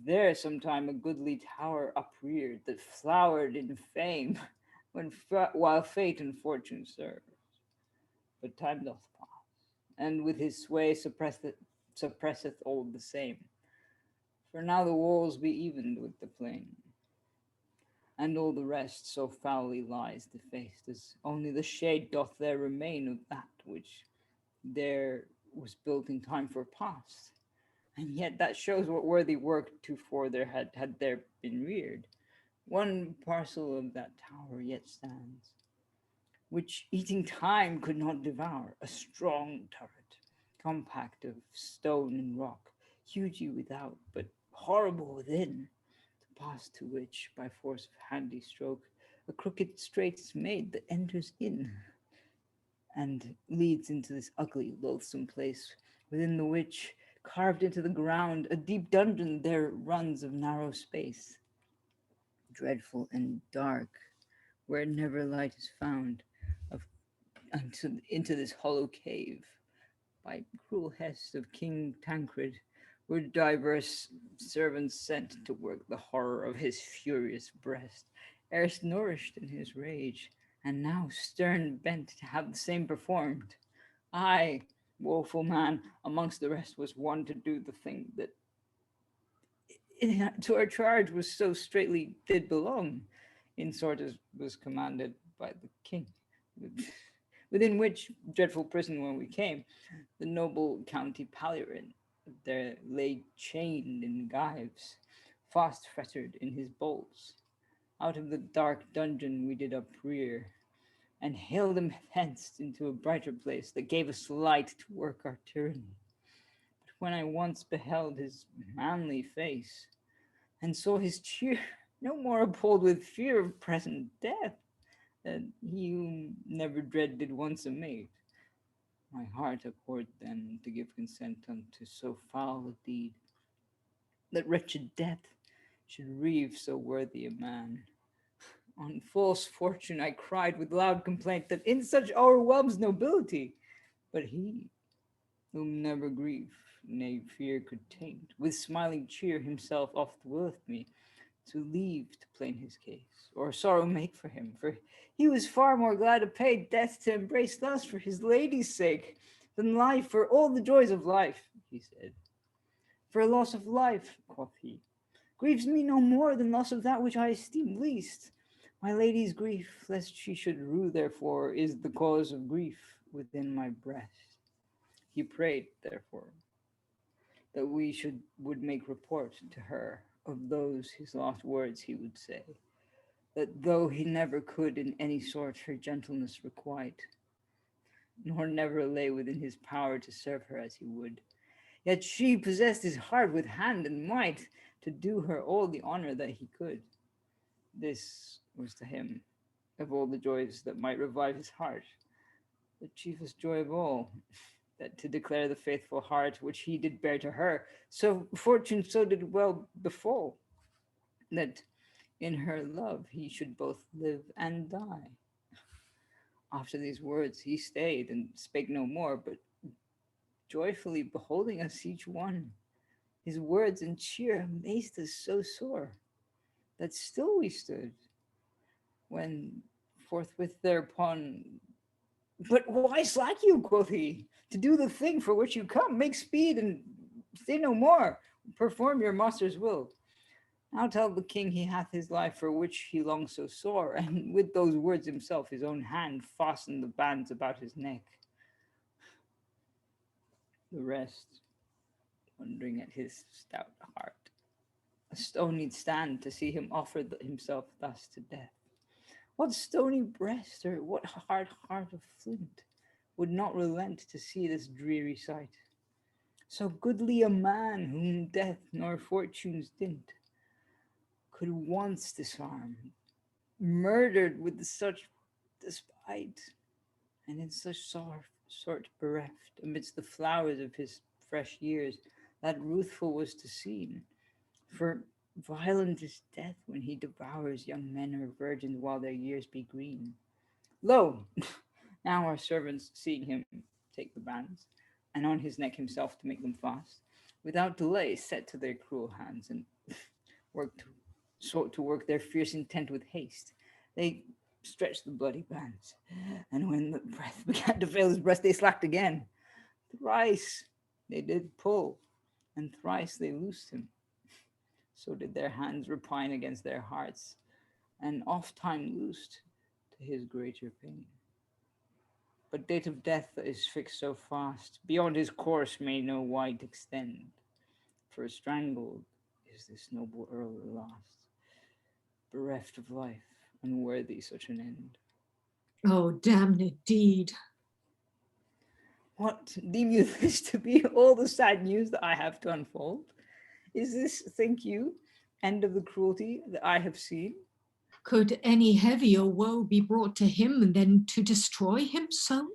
There sometime a goodly tower upreared that flowered in fame while fate and fortune served. But time doth pass, and with his sway suppresseth all the same. For now the walls be evened with the plain, and all the rest so foully lies defaced, as only the shade doth there remain of that which there was built in time for past. And yet that shows what worthy work tofore there had there been reared. One parcel of that tower yet stands, which eating time could not devour, a strong turret, compact of stone and rock, hugy without, but horrible within, to pass to which, by force of handy stroke, a crooked strait is made that enters in, and leads into this ugly, loathsome place, within the which, carved into the ground, a deep dungeon there runs of narrow space, dreadful and dark, where never light is found, into this hollow cave, by cruel hest of King Tancred, were diverse servants sent to work the horror of his furious breast, erst nourished in his rage, and now stern bent to have the same performed. I, woeful man, amongst the rest was one to do the thing that to our charge was so straightly did belong, in sort as was commanded by the king, within which dreadful prison when we came, the noble county Palarin there lay chained in gyves, fast fettered in his bolts. Out of the dark dungeon we did uprear, and haled him hence into a brighter place that gave us light to work our tyranny. But when I once beheld his manly face, and saw his cheer, no more appalled with fear of present death, than he whom never dread did once a mate, my heart abhorred then to give consent unto so foul a deed, that wretched death should reave so worthy a man. On false fortune I cried with loud complaint that in such o'erwhelms nobility, but he, whom never grief, nay fear could taint, with smiling cheer himself oft willeth me to leave to plain his case, or sorrow make for him, for he was far more glad to pay death to embrace thus for his lady's sake, than life for all the joys of life, he said. For loss of life, quoth he, grieves me no more than loss of that which I esteem least. My lady's grief, lest she should rue therefore, is the cause of grief within my breast. He prayed, therefore, that we would make report to her of those his last words he would say, that though he never could in any sort her gentleness requite, nor never lay within his power to serve her as he would, yet she possessed his heart with hand and might to do her all the honor that he could. This was to him, of all the joys that might revive his heart, the chiefest joy of all, that to declare the faithful heart which he did bear to her, so fortune so did well befall, that in her love he should both live and die. After these words he stayed and spake no more, but joyfully beholding us each one, his words and cheer amazed us so sore, that still we stood, when forthwith thereupon, but why slack you, quoth he, to do the thing for which you come? Make speed and stay no more, perform your master's will. Now tell the king he hath his life for which he longs so sore, and with those words himself his own hand fastened the bands about his neck. The rest, wondering at his stout heart, a stone need stand to see him offer himself thus to death. What stony breast or what hard heart of flint would not relent to see this dreary sight? So goodly a man whom death nor fortune's dint could once disarm, murdered with such despite, and in such sort bereft amidst the flowers of his fresh years, that ruthful was to seen. For violent is death when he devours young men or virgins while their years be green. Lo, now our servants, seeing him take the bands, and on his neck himself to make them fast, without delay set to their cruel hands, and sought to work their fierce intent with haste. They stretched the bloody bands, and when the breath began to fail his breast, they slacked again. Thrice they did pull, and thrice they loosed him. So did their hands repine against their hearts, and oft time loosed to his greater pain. But date of death is fixed so fast, beyond his course may no wight extend. For strangled is this noble earl at last, bereft of life, unworthy such an end. Oh, damned deed! What deem you this to be all the sad news that I have to unfold? Is this, think you, end of the cruelty that I have seen? Could any heavier woe be brought to him than to destroy him so?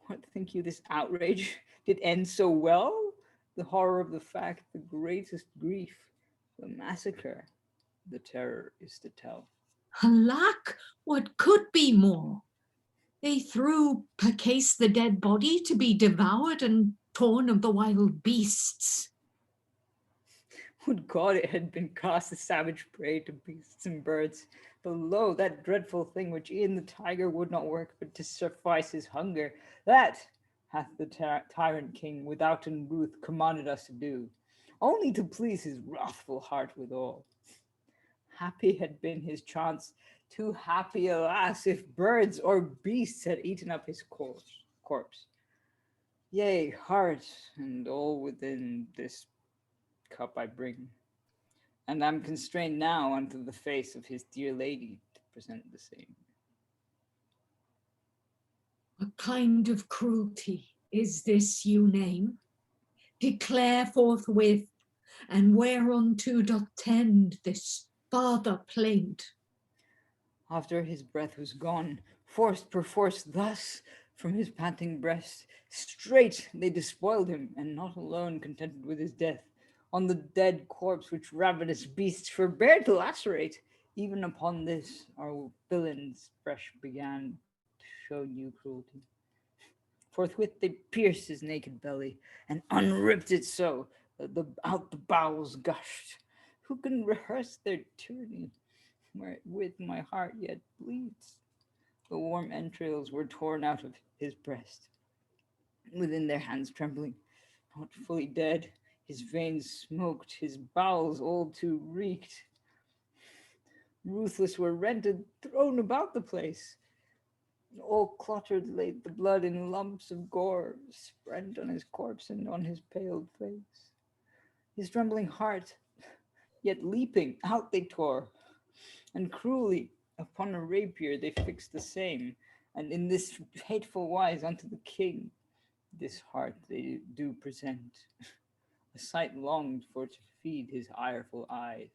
What think you this outrage did end so well? The horror of the fact, the greatest grief, the massacre, the terror is to tell. Alack, what could be more? They threw percase the dead body to be devoured and torn of the wild beasts. Would God it had been cast a savage prey to beasts and birds. But lo, that dreadful thing which e'en the tiger would not work, but to suffice his hunger, that hath the tyrant king without ruth commanded us to do, only to please his wrathful heart withal. Happy had been his chance, too happy, alas, if birds or beasts had eaten up his corpse. Yea, heart and all within this cup I bring, and am constrained now unto the face of his dear lady to present the same. What kind of cruelty is this you name? Declare forthwith, and whereunto doth tend this farther plaint? After his breath was gone, forced perforce thus from his panting breast, straight they despoiled him, and not alone contented with his death, on the dead corpse which ravenous beasts forbear to lacerate, even upon this our villains fresh began to show new cruelty. Forthwith they pierced his naked belly, and unripped it so that out the bowels gushed. Who can rehearse their tyranny, wherewith my heart yet bleeds? The warm entrails were torn out of his breast, within their hands trembling, not fully dead, his veins smoked, his bowels all too reeked. Ruthless were rent and thrown about the place. All cluttered lay the blood in lumps of gore, spread on his corpse and on his paled face. His trembling heart, yet leaping, out they tore, and cruelly upon a rapier they fixed the same, and in this hateful wise unto the king this heart they do present, a sight longed for to feed his ireful eyes.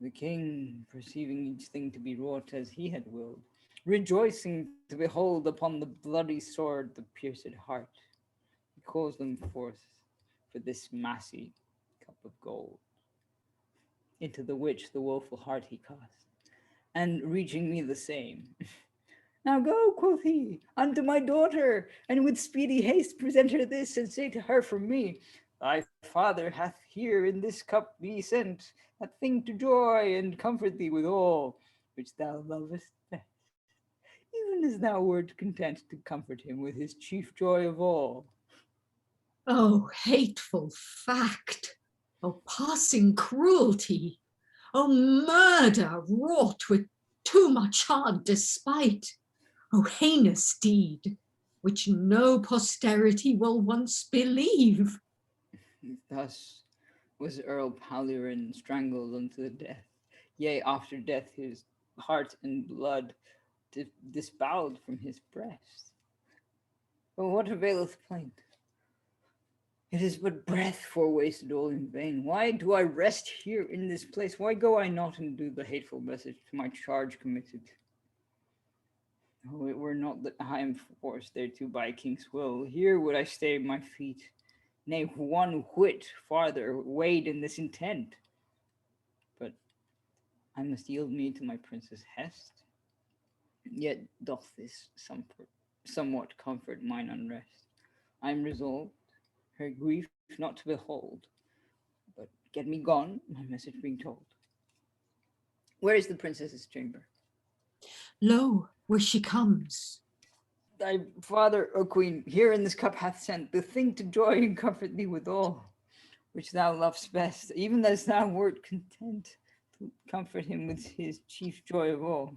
The king, perceiving each thing to be wrought as he had willed, rejoicing to behold upon the bloody sword the pierced heart, he calls them forth for this massy cup of gold, into the which the woeful heart he cast, and reaching me the same. Now go, quoth he, unto my daughter, and with speedy haste present her this, and say to her from me, thy father hath here in this cup thee sent, that thing to joy and comfort thee withal, which thou lovest best, even as thou wert content to comfort him with his chief joy of all. Oh, hateful fact! Oh, passing cruelty! Oh, murder wrought with too much hard despite! Oh, heinous deed, which no posterity will once believe! Thus was Earl Palurin strangled unto death. Yea, after death his heart and blood disboweled from his breast. But what availeth plaint? It is but breath for wasted all in vain. Why do I rest here in this place? Why go I not and do the hateful message to my charge committed? Oh, it were not that I am forced thereto by a king's will. Here would I stay my feet, nay, one whit farther weighed in this intent. But I must yield me to my princess' hest. Yet doth this somewhat comfort mine unrest. I am resolved her grief not to behold, but get me gone, my message being told. Where is the princess's chamber? Lo, where she comes. Thy father, O queen, here in this cup hath sent the thing to joy and comfort thee withal, which thou lovest best, even as thou wert content to comfort him with his chief joy of all.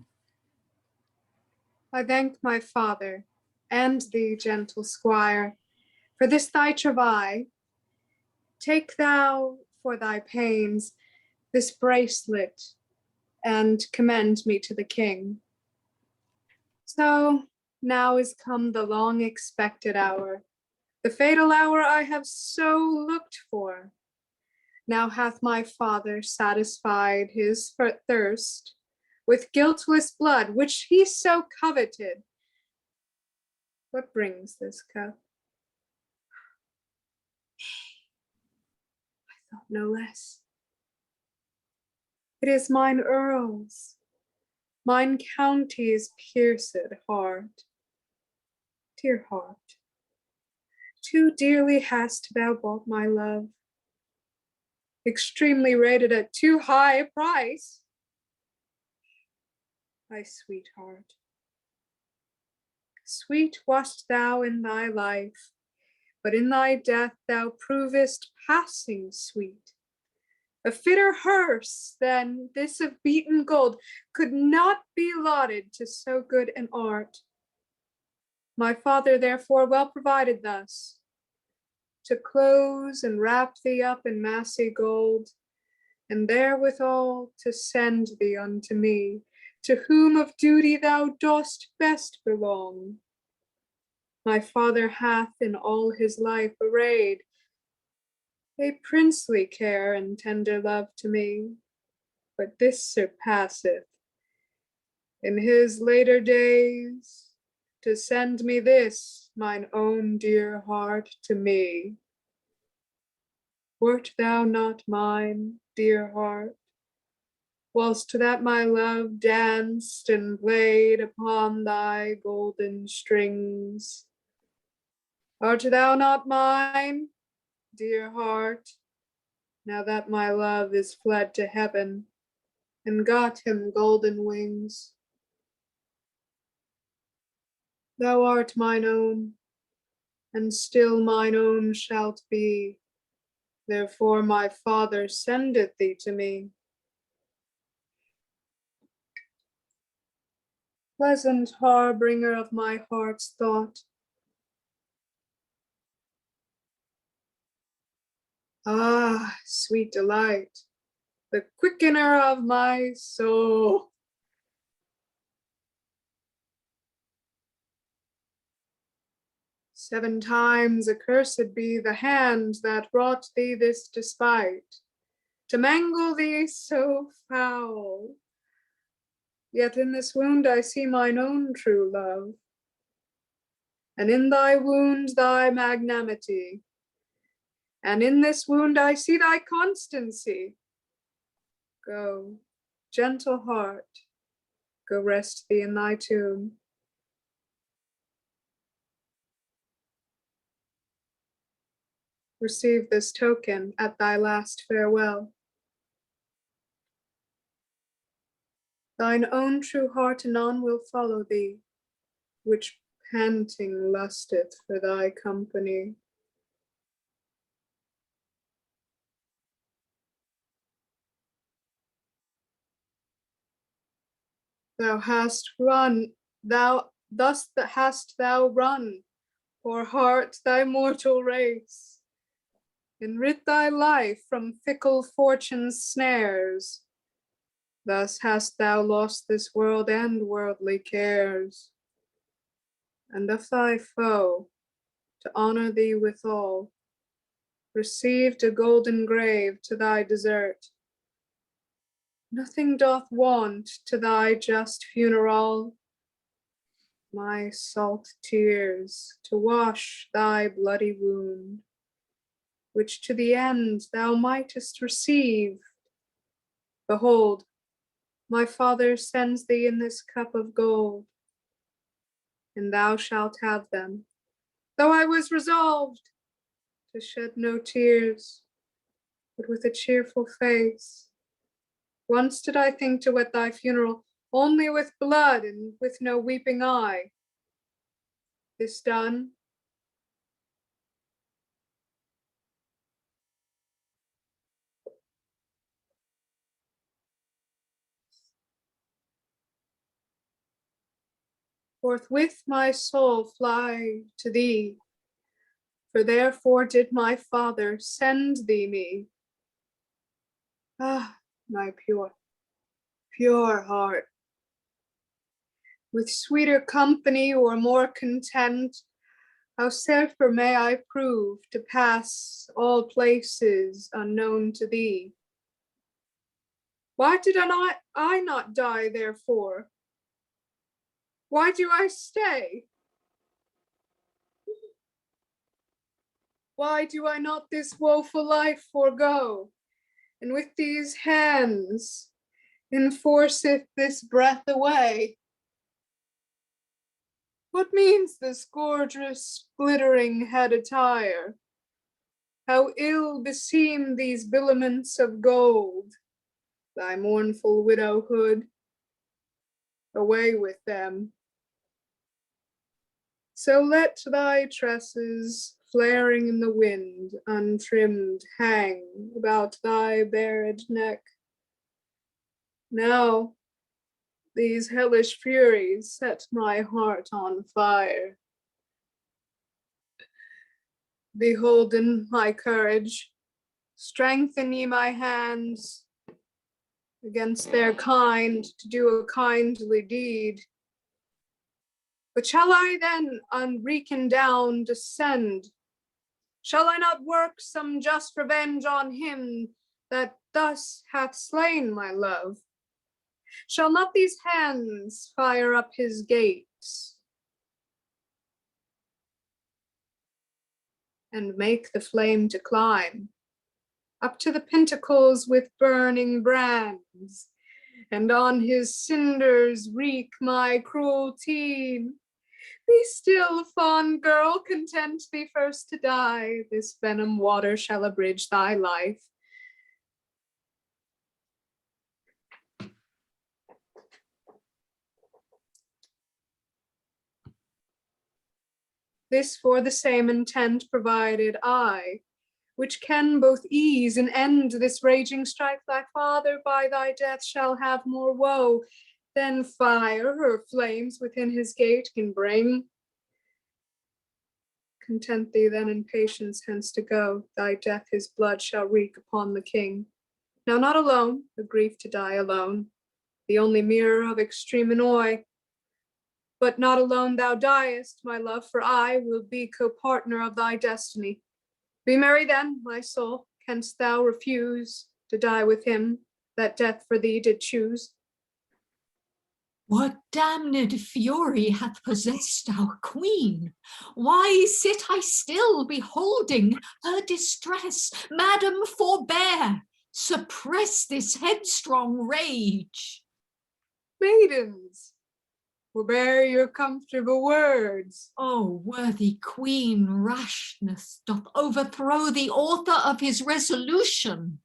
I thank my father and thee, gentle squire, for this thy travail. Take thou for thy pains this bracelet, and commend me to the king. So now is come the long expected hour, the fatal hour I have so looked for. Now hath my father satisfied his thirst with guiltless blood, which he so coveted. What brings this cup? I thought no less. It is mine earl's, mine county's pierced heart. Dear heart, too dearly hast thou bought my love, extremely rated at too high a price. My sweetheart, sweet wast thou in thy life, but in thy death thou provest passing sweet. A fitter hearse than this of beaten gold could not be allotted to so good an art. My father therefore well provided thus, to close and wrap thee up in massy gold, and therewithal to send thee unto me, to whom of duty thou dost best belong. My father hath in all his life arrayed a princely care and tender love to me, but this surpasseth in his later days to send me this, mine own dear heart, to me. Wert thou not mine, dear heart, whilst that my love danced and played upon thy golden strings? Art thou not mine, dear heart, now that my love is fled to heaven and got him golden wings? Thou art mine own, and still mine own shalt be, therefore my father sendeth thee to me. Pleasant harbinger of my heart's thought, ah, sweet delight, the quickener of my soul. 7 times accursed be the hand that wrought thee this despite, to mangle thee so foul. Yet in this wound I see mine own true love, and in thy wound thy magnanimity, and in this wound I see thy constancy. Go, gentle heart, go rest thee in thy tomb. Receive this token at thy last farewell. Thine own true heart anon will follow thee, which panting lusteth for thy company. Thou hast run, thus hast thou run, poor heart, thy mortal race, and rid thy life from fickle fortune's snares. Thus hast thou lost this world and worldly cares, and of thy foe to honor thee withal, received a golden grave to thy desert. Nothing doth want to thy just funeral, my salt tears to wash thy bloody wound, which to the end thou mightest receive. Behold, my father sends thee in this cup of gold, and thou shalt have them, though I was resolved to shed no tears, but with a cheerful face. Once did I think to wet thy funeral only with blood and with no weeping eye. This done, forthwith my soul fly to thee, for therefore did my father send thee me. Ah, my pure, pure heart, with sweeter company or more content, howsoever may I prove to pass all places unknown to thee. Why did I not die therefore? Why do I stay? Why do I not this woeful life forego, and with these hands enforceth this breath away? What means this gorgeous glittering head attire? How ill beseem these billements of gold, thy mournful widowhood? Away with them. So let thy tresses, flaring in the wind, untrimmed, hang about thy bared neck. Now, these hellish furies set my heart on fire. Beholden my courage, strengthen ye my hands against their kind to do a kindly deed. But shall I then unreconed down descend? Shall I not work some just revenge on him that thus hath slain my love? Shall not these hands fire up his gates and make the flame to climb up to the pinnacles with burning brands, and on his cinders wreak my cruelty? Be still, fond girl, content thee first to die. This venom water shall abridge thy life. This for the same intent provided I, which can both ease and end this raging strife. Thy father by thy death shall have more woe than fire or flames within his gate can bring. Content thee then in patience hence to go. Thy death his blood shall wreak upon the king. Now not alone, a grief to die alone, the only mirror of extreme annoy. But not alone thou diest, my love, for I will be co-partner of thy destiny. Be merry then, my soul, canst thou refuse to die with him that death for thee did choose? What damned fury hath possessed our queen? Why sit I still beholding her distress? Madam, forbear, suppress this headstrong rage. Maidens, forbear your comfortable words. O worthy queen, rashness doth overthrow the author of his resolution.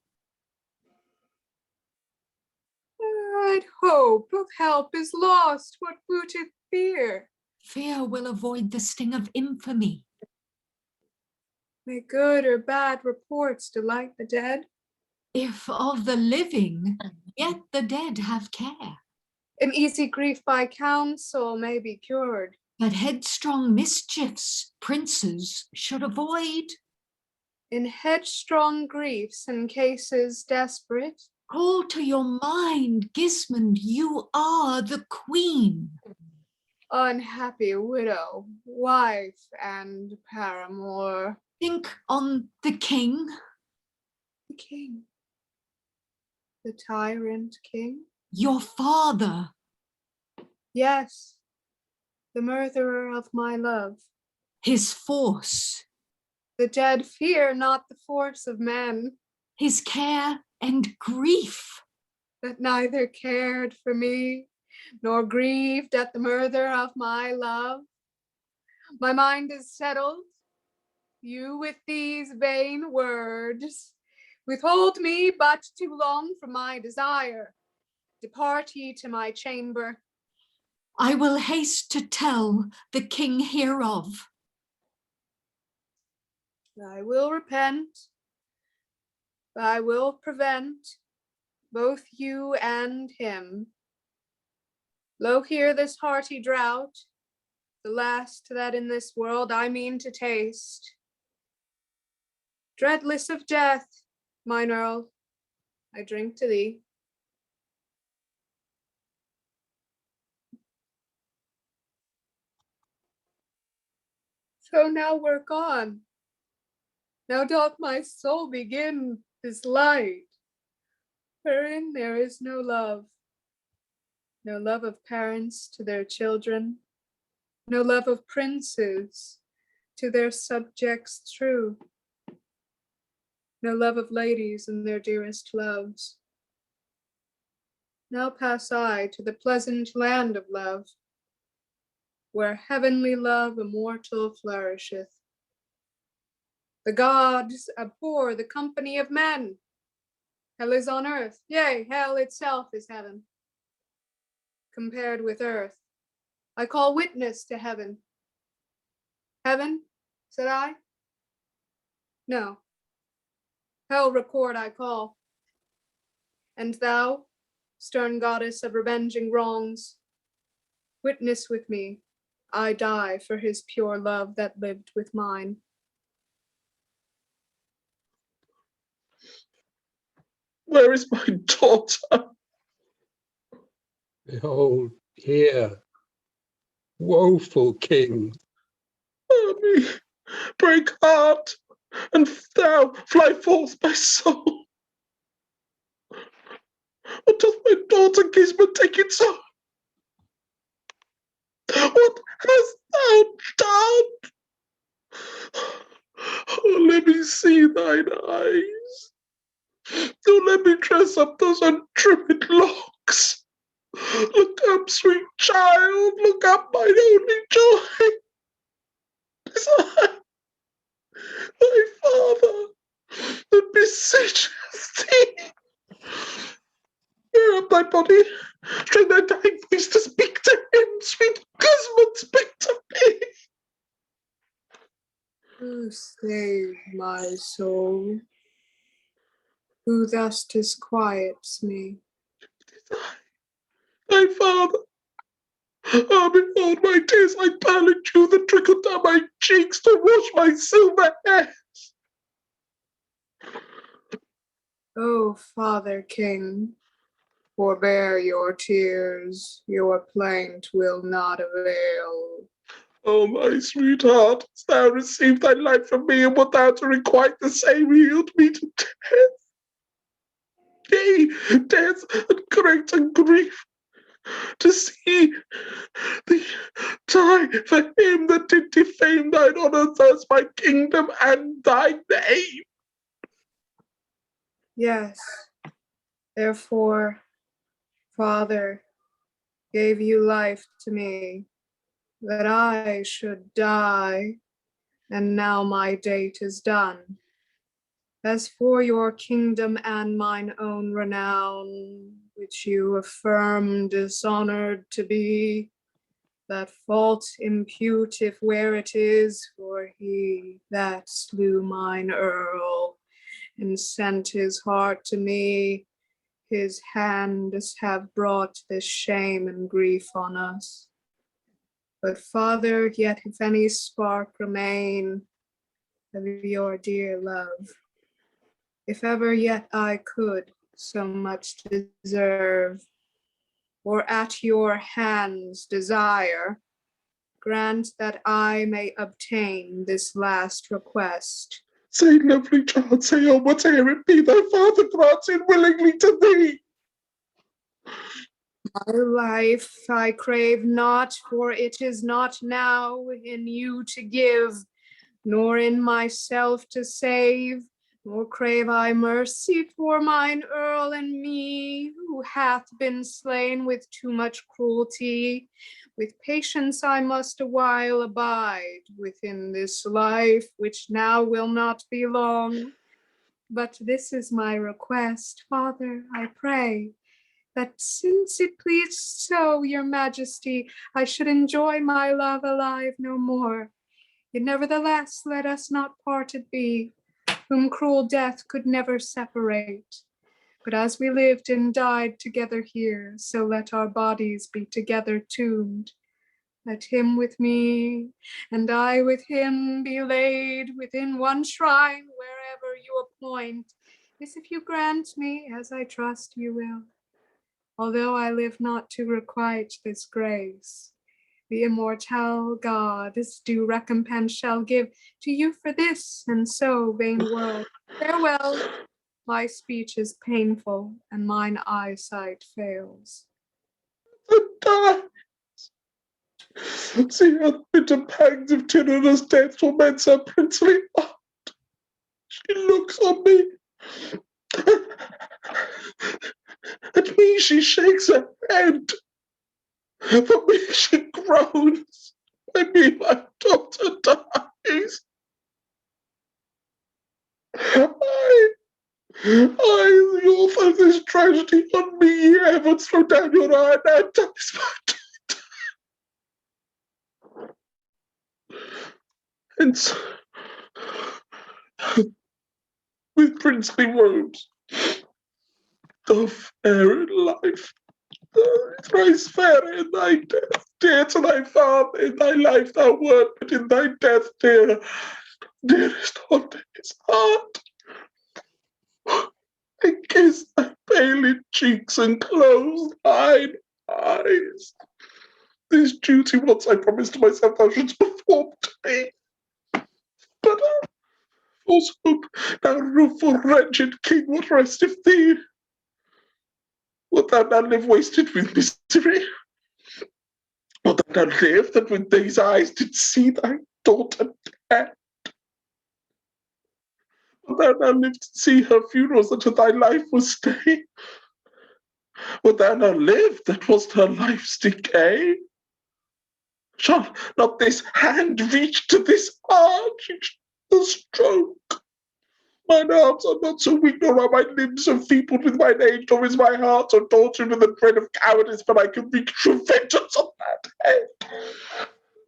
Hope of help is lost, what booteth fear? Fear will avoid the sting of infamy. May good or bad reports delight the dead? If of the living, yet the dead have care. An easy grief by counsel may be cured. But headstrong mischiefs princes should avoid. In headstrong griefs and cases desperate, Call to your mind, Gismund, you are the queen. unhappy widow, wife, and paramour. Think on the king. The king. The tyrant king? Your father. Yes, the murderer of my love. His force. The dead fear not the force of men. His care and grief. That neither cared for me, nor grieved at the murder of my love. My mind is settled. You with these vain words withhold me but too long from my desire. Depart ye to my chamber. I will haste to tell the king hereof. I will repent. I will prevent both you and him. Lo, here this hearty draught, the last that in this world I mean to taste. Dreadless of death, mine earl, I drink to thee. So now work on. Now doth my soul begin this light, wherein there is no love of parents to their children, no love of princes to their subjects true, no love of ladies and their dearest loves. Now pass I to the pleasant land of love, where heavenly love immortal flourisheth. The gods abhor the company of men. Hell is on earth, yea, hell itself is heaven. Compared with earth, I call witness to heaven. Heaven, said I? No. Hell record I call. And thou, stern goddess of revenging wrongs, witness with me, I die for his pure love that lived with mine. Where is my daughter? Behold, here, woeful king. Hear me, break heart, and thou fly forth my soul. What doth my daughter Gismund take it so? What hast thou done? Oh, let me see thine eyes. Oh, let me dress up those untrimmed locks. Look up, sweet child, look up, mine only joy. 'Tis I, thy father, that beseeches thee. Bear up thy body, strain thy dying voice to speak to him, sweet Gismund, speak to me. Who saved my soul? Who thus disquiets me? 'Tis I, thy father. Ah, behold my tears like pearl and dew that trickle down my cheeks to wash my silver hair. O Father King, forbear your tears, your plaint will not avail. Oh, my sweetheart, hast thou received thy life from me, and wilt thou to requite the same yield me to death? Yea, death and greater grief, to see thee die for him that did defame thine honour thus, my kingdom and thy name. Yes, therefore, Father gave you life to me, that I should die, and now my date is done. As for your kingdom and mine own renown, which you affirm dishonored to be, that fault impute if where it is, for he that slew mine earl and sent his heart to me, his hands have brought this shame and grief on us. But Father, yet if any spark remain of your dear love, if ever yet I could so much deserve, or at your hands desire, grant that I may obtain this last request. Say, lovely child, say, oh, whate'er it be, thy father grants it willingly to thee. My life I crave not, for it is not now in you to give, nor in myself to save, nor crave I mercy for mine earl and me, who hath been slain with too much cruelty. With patience I must a while abide within this life, which now will not be long. But this is my request, Father, I pray, that since it pleased so your majesty, I should enjoy my love alive no more. Yet nevertheless let us not parted be, whom cruel death could never separate. But as we lived and died together here, so let our bodies be together tombed. Let him with me, and I with him be laid within one shrine, wherever you appoint. This if you grant me, as I trust you will. Although I live not to requite this grace, the immortal God his due recompense shall give to you for this, and so, vain world, farewell. My speech is painful, and mine eyesight fails. And dies. See how the bitter pangs of tyrannous death torments her princely heart. She looks on me. At me she shakes her head. For me she groans. By me my daughter dies. I, the author of this tragedy, on me ye heavens throw down your eye, now dies my daughter. Hence, with princely robes, of fair in life, thrice fair in thy death, dear to thy father, in thy life thou wert, but in thy death, dearest unto his heart. I kiss thy paled cheeks and closed thine eyes. This duty once I promised to myself thou shouldst perform to me. But false hope, thou rueful, wretched king, what resteth thee? Wilt thou now live wasted with misery? Wilt thou now live that with these eyes did see thy daughter dead? Wilt thou now live to see her funerals that to thy life was stay? Wilt thou now live that was her life's decay? Shall not this hand reach to this arm, reach the stroke? Mine arms are not so weak, nor are my limbs so feeble with mine age, nor is my heart so tortured with the dread of cowardice, but I can wreak true vengeance on that head.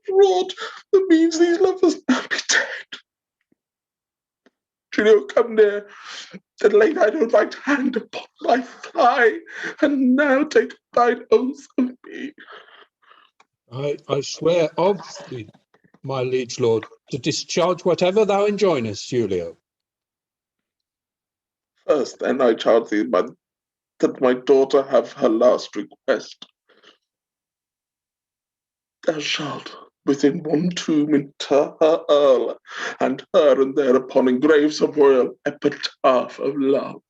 Wrought the means these lovers now be dead. Julio, come near, and lay thine own right hand upon my thigh, and now take thine oath of me. I swear of thee, my liege lord, to discharge whatever thou enjoinest, Julio. First, then, I charge thee, that my daughter have her last request. Thou shalt within one tomb inter her earl, and her, and thereupon engraves a royal epitaph of love.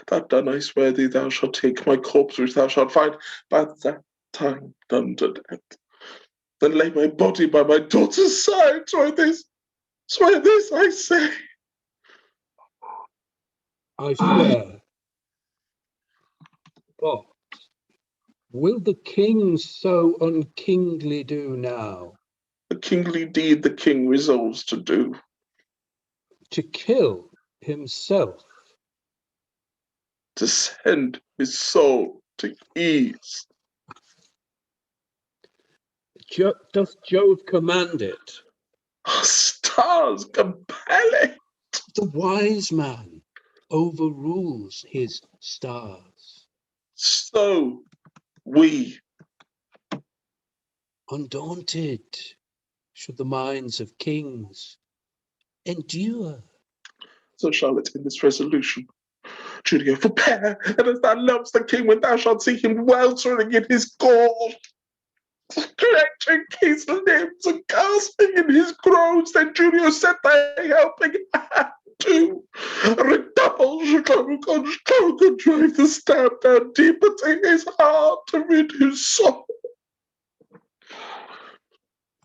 That done, I swear thee, thou shalt take my corpse, which thou shalt find by that time done to death. Then lay my body by my daughter's side. Swear this, I say. I swear. But will the king so unkingly do now? The kingly deed the king resolves to do. To kill himself? To send his soul to ease. Doth Jove command it? Stars compel it. The wise man overrules his stars. So we. Undaunted should the minds of kings endure. So shall it in this resolution. Julio, prepare, and as thou lovest the king, when thou shalt see him weltering in his gall, stretching his limbs and gasping in his groans. Then Julio sent the helping hand to redouble stroke on stroke and drive the stab down deeper to his heart to rid his soul.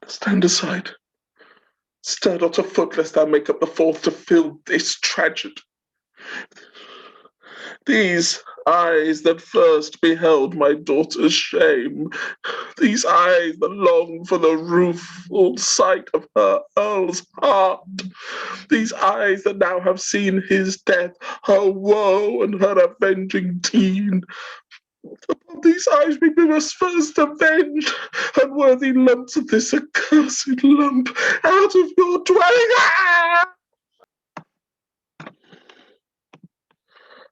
Stand aside. Stir not a foot lest thou make up the fourth to fill this tragedy. These eyes that first beheld my daughter's shame, these eyes that longed for the rueful sight of her earl's heart, these eyes that now have seen his death, her woe and her avenging teen, upon these eyes we must first avenge unworthy lumps of this accursed lump out of your dwelling.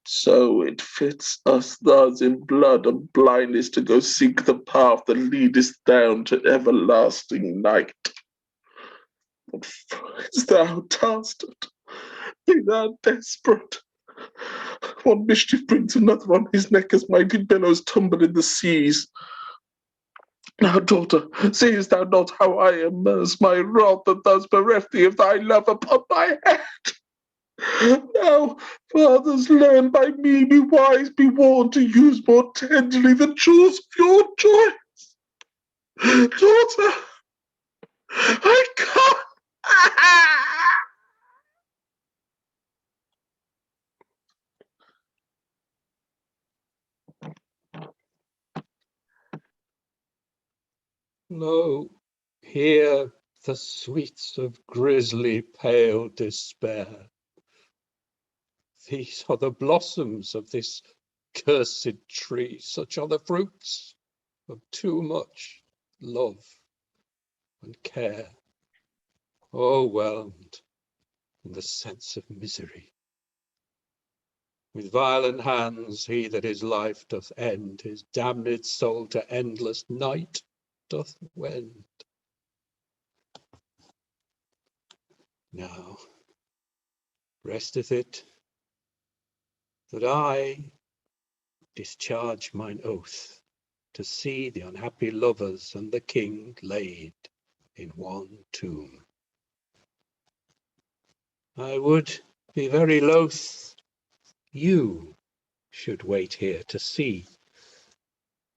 So it fits us thus in blood and blindness to go seek the path that leadeth down to everlasting night. What finds thou, dastard? Be thou desperate. One mischief brings another on his neck as mighty billows tumble in the seas. Now, daughter, seest thou not how I immerse my wrath that thus bereft thee of thy love upon my head? Now, fathers, learn by me, be wise, be warned to use more tenderly the jewels of your joys. Daughter, I can't. Lo, here the sweets of grisly pale despair. These are the blossoms of this cursed tree, such are the fruits of too much love and care, o'erwhelmed in the sense of misery. With violent hands he that his life doth end, his damned soul to endless night doth wend. Now resteth it that I discharge mine oath to see the unhappy lovers and the king laid in one tomb. I would be very loath you should wait here to see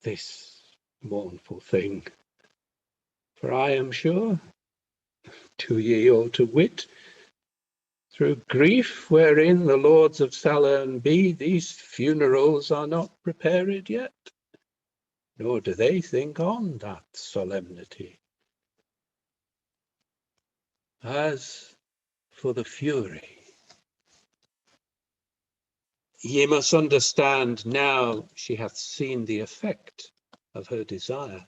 this mournful thing, for I am sure, do ye all to wit, through grief wherein the lords of Salerne be, these funerals are not prepared yet, nor do they think on that solemnity. As for the fury, ye must understand now she hath seen the effect of her desire.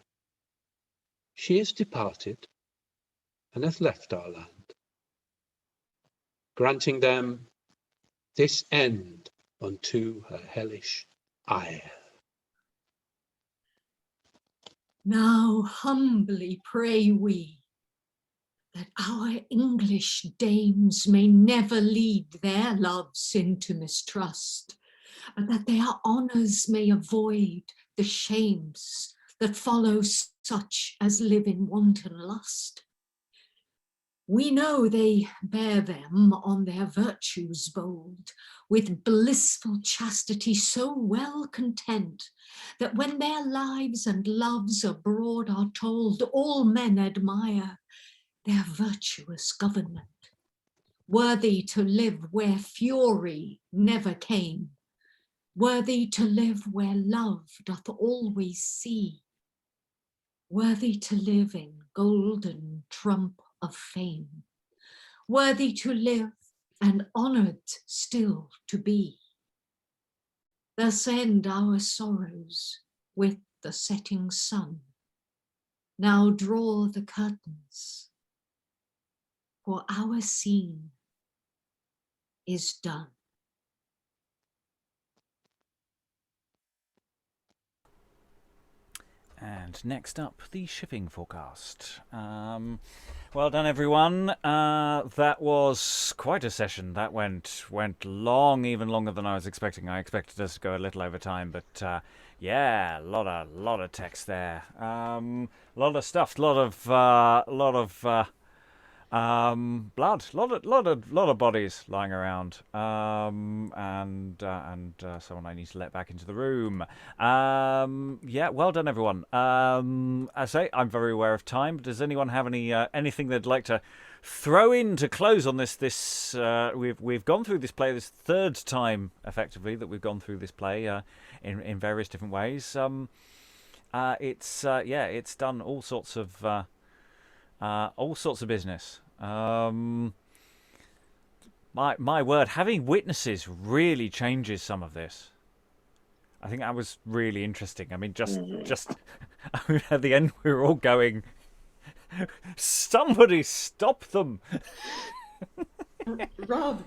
She is departed and hath left our land, granting them this end unto her hellish ire. Now humbly pray we that our English dames may never lead their loves into mistrust, but that their honours may avoid the shames that follow such as live in wanton lust. We know they bear them on their virtues bold, with blissful chastity so well content, that when their lives and loves abroad are told, all men admire their virtuous government, worthy to live where fury never came, worthy to live where love doth always see, worthy to live in golden trump of fame, worthy to live and honoured still to be. Thus end our sorrows with the setting sun. Now draw the curtains, for our scene is done. And next up, the shipping forecast. Well done, everyone. That was quite a session. That went long, even longer than I was expecting. I expected us to go a little over time, but yeah, a lot of text there. A lot of stuff. A lot of blood. Lot of bodies lying around. And someone I need to let back into the room. Yeah, well done, everyone. I say I'm very aware of time. But does anyone have anything they'd like to throw in to close on this? We've gone through this play this third time effectively that we've gone through this play in various different ways. It's done all sorts of business. My word, having witnesses really changes some of this. I think that was really interesting. I mean, just at the end, we were all going, "Somebody stop them!" Rob,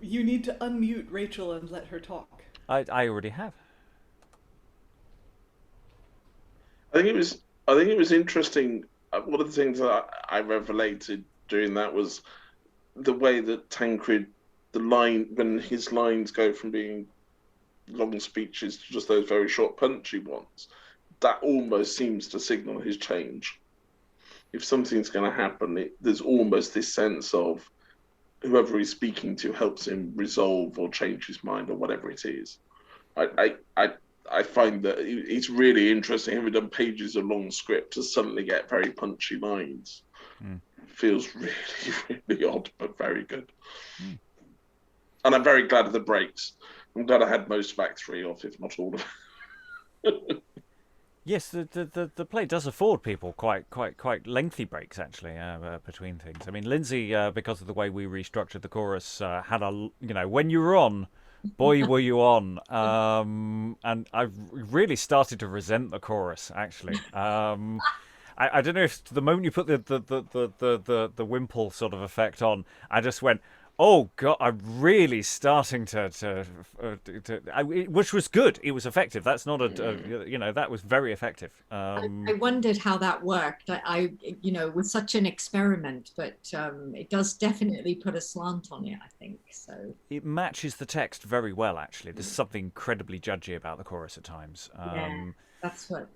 you need to unmute Rachael and let her talk. I already have. I think it was interesting. One of the things that I revelated during that was the way that Tancred, when his lines go from being long speeches to just those very short, punchy ones, that almost seems to signal his change. If something's going to happen, there's almost this sense of whoever he's speaking to helps him resolve or change his mind or whatever it is. I find that it's really interesting, having done pages of long script, to suddenly get very punchy lines. Feels really, really odd, but very good. And I'm very glad of the breaks. I'm glad I had most of Act 3 off, if not all of it. Yes, the play does afford people quite lengthy breaks, actually, between things. I mean, Lynsey, because of the way we restructured the chorus, had when you were on, boy, were you on. And I really started to resent the chorus, actually. I don't know if the moment you put the wimple sort of effect on, I just went, oh God, I'm really starting which was good. It was effective. That's not that was very effective. I wondered how that worked. I with such an experiment, but it does definitely put a slant on it, I think. So it matches the text very well, actually. There's something incredibly judgy about the chorus at times. That's what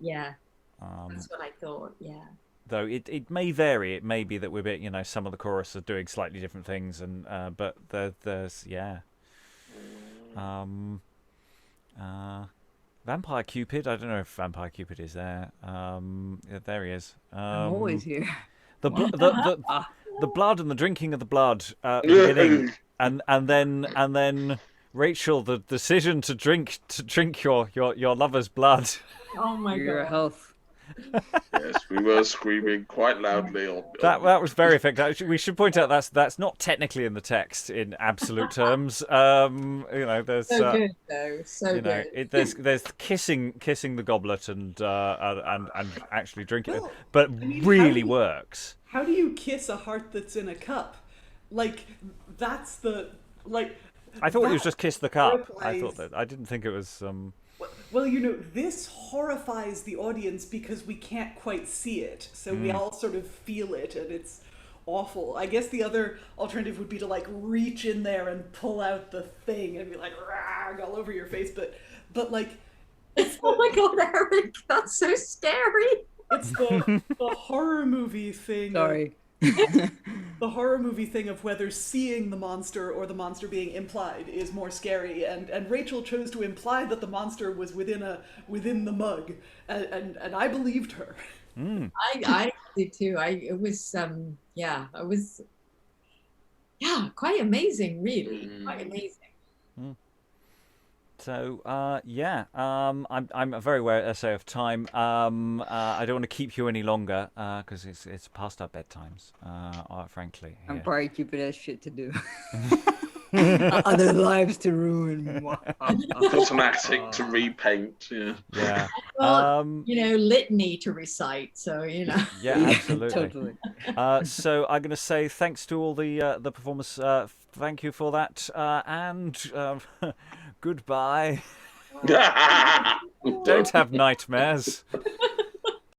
I thought. Yeah. Though it may vary. It may be that we're some of the chorus are doing slightly different things, and but there's Vampire Cupid. I don't know if Vampire Cupid is there. There he is. I'm always here. The blood and the drinking of the blood at the beginning, and then Rachael, the decision to drink your lover's blood. Oh my God. Your health. Yes, we were screaming quite loudly. That was very effective. We should point out that's not technically in the text in absolute terms. There's so good though. So good. There's kissing the goblet and actually drinking it, but really works. How do you kiss a heart that's in a cup? That's the I thought it was just kiss the cup. I didn't think it was. Well, this horrifies the audience because we can't quite see it. So we all sort of feel it, and it's awful. I guess the other alternative would be to reach in there and pull out the thing and be rag all over your face. But oh my God, Eric, that's so scary. It's the horror movie thing. Sorry. The horror movie thing of whether seeing the monster or the monster being implied is more scary, and Rachael chose to imply that the monster was within the mug, and I believed her. I did too. It was quite amazing, really. Quite amazing. So I'm very aware of time. I don't want to keep you any longer because it's past our bedtimes. Frankly, I'm probably Cupid has shit to do. Other lives to ruin. Automatic to repaint. Yeah. Well, litany to recite. So Yeah, absolutely. Totally. So I'm going to say thanks to all the performers. Thank you for that, and goodbye. Don't have nightmares.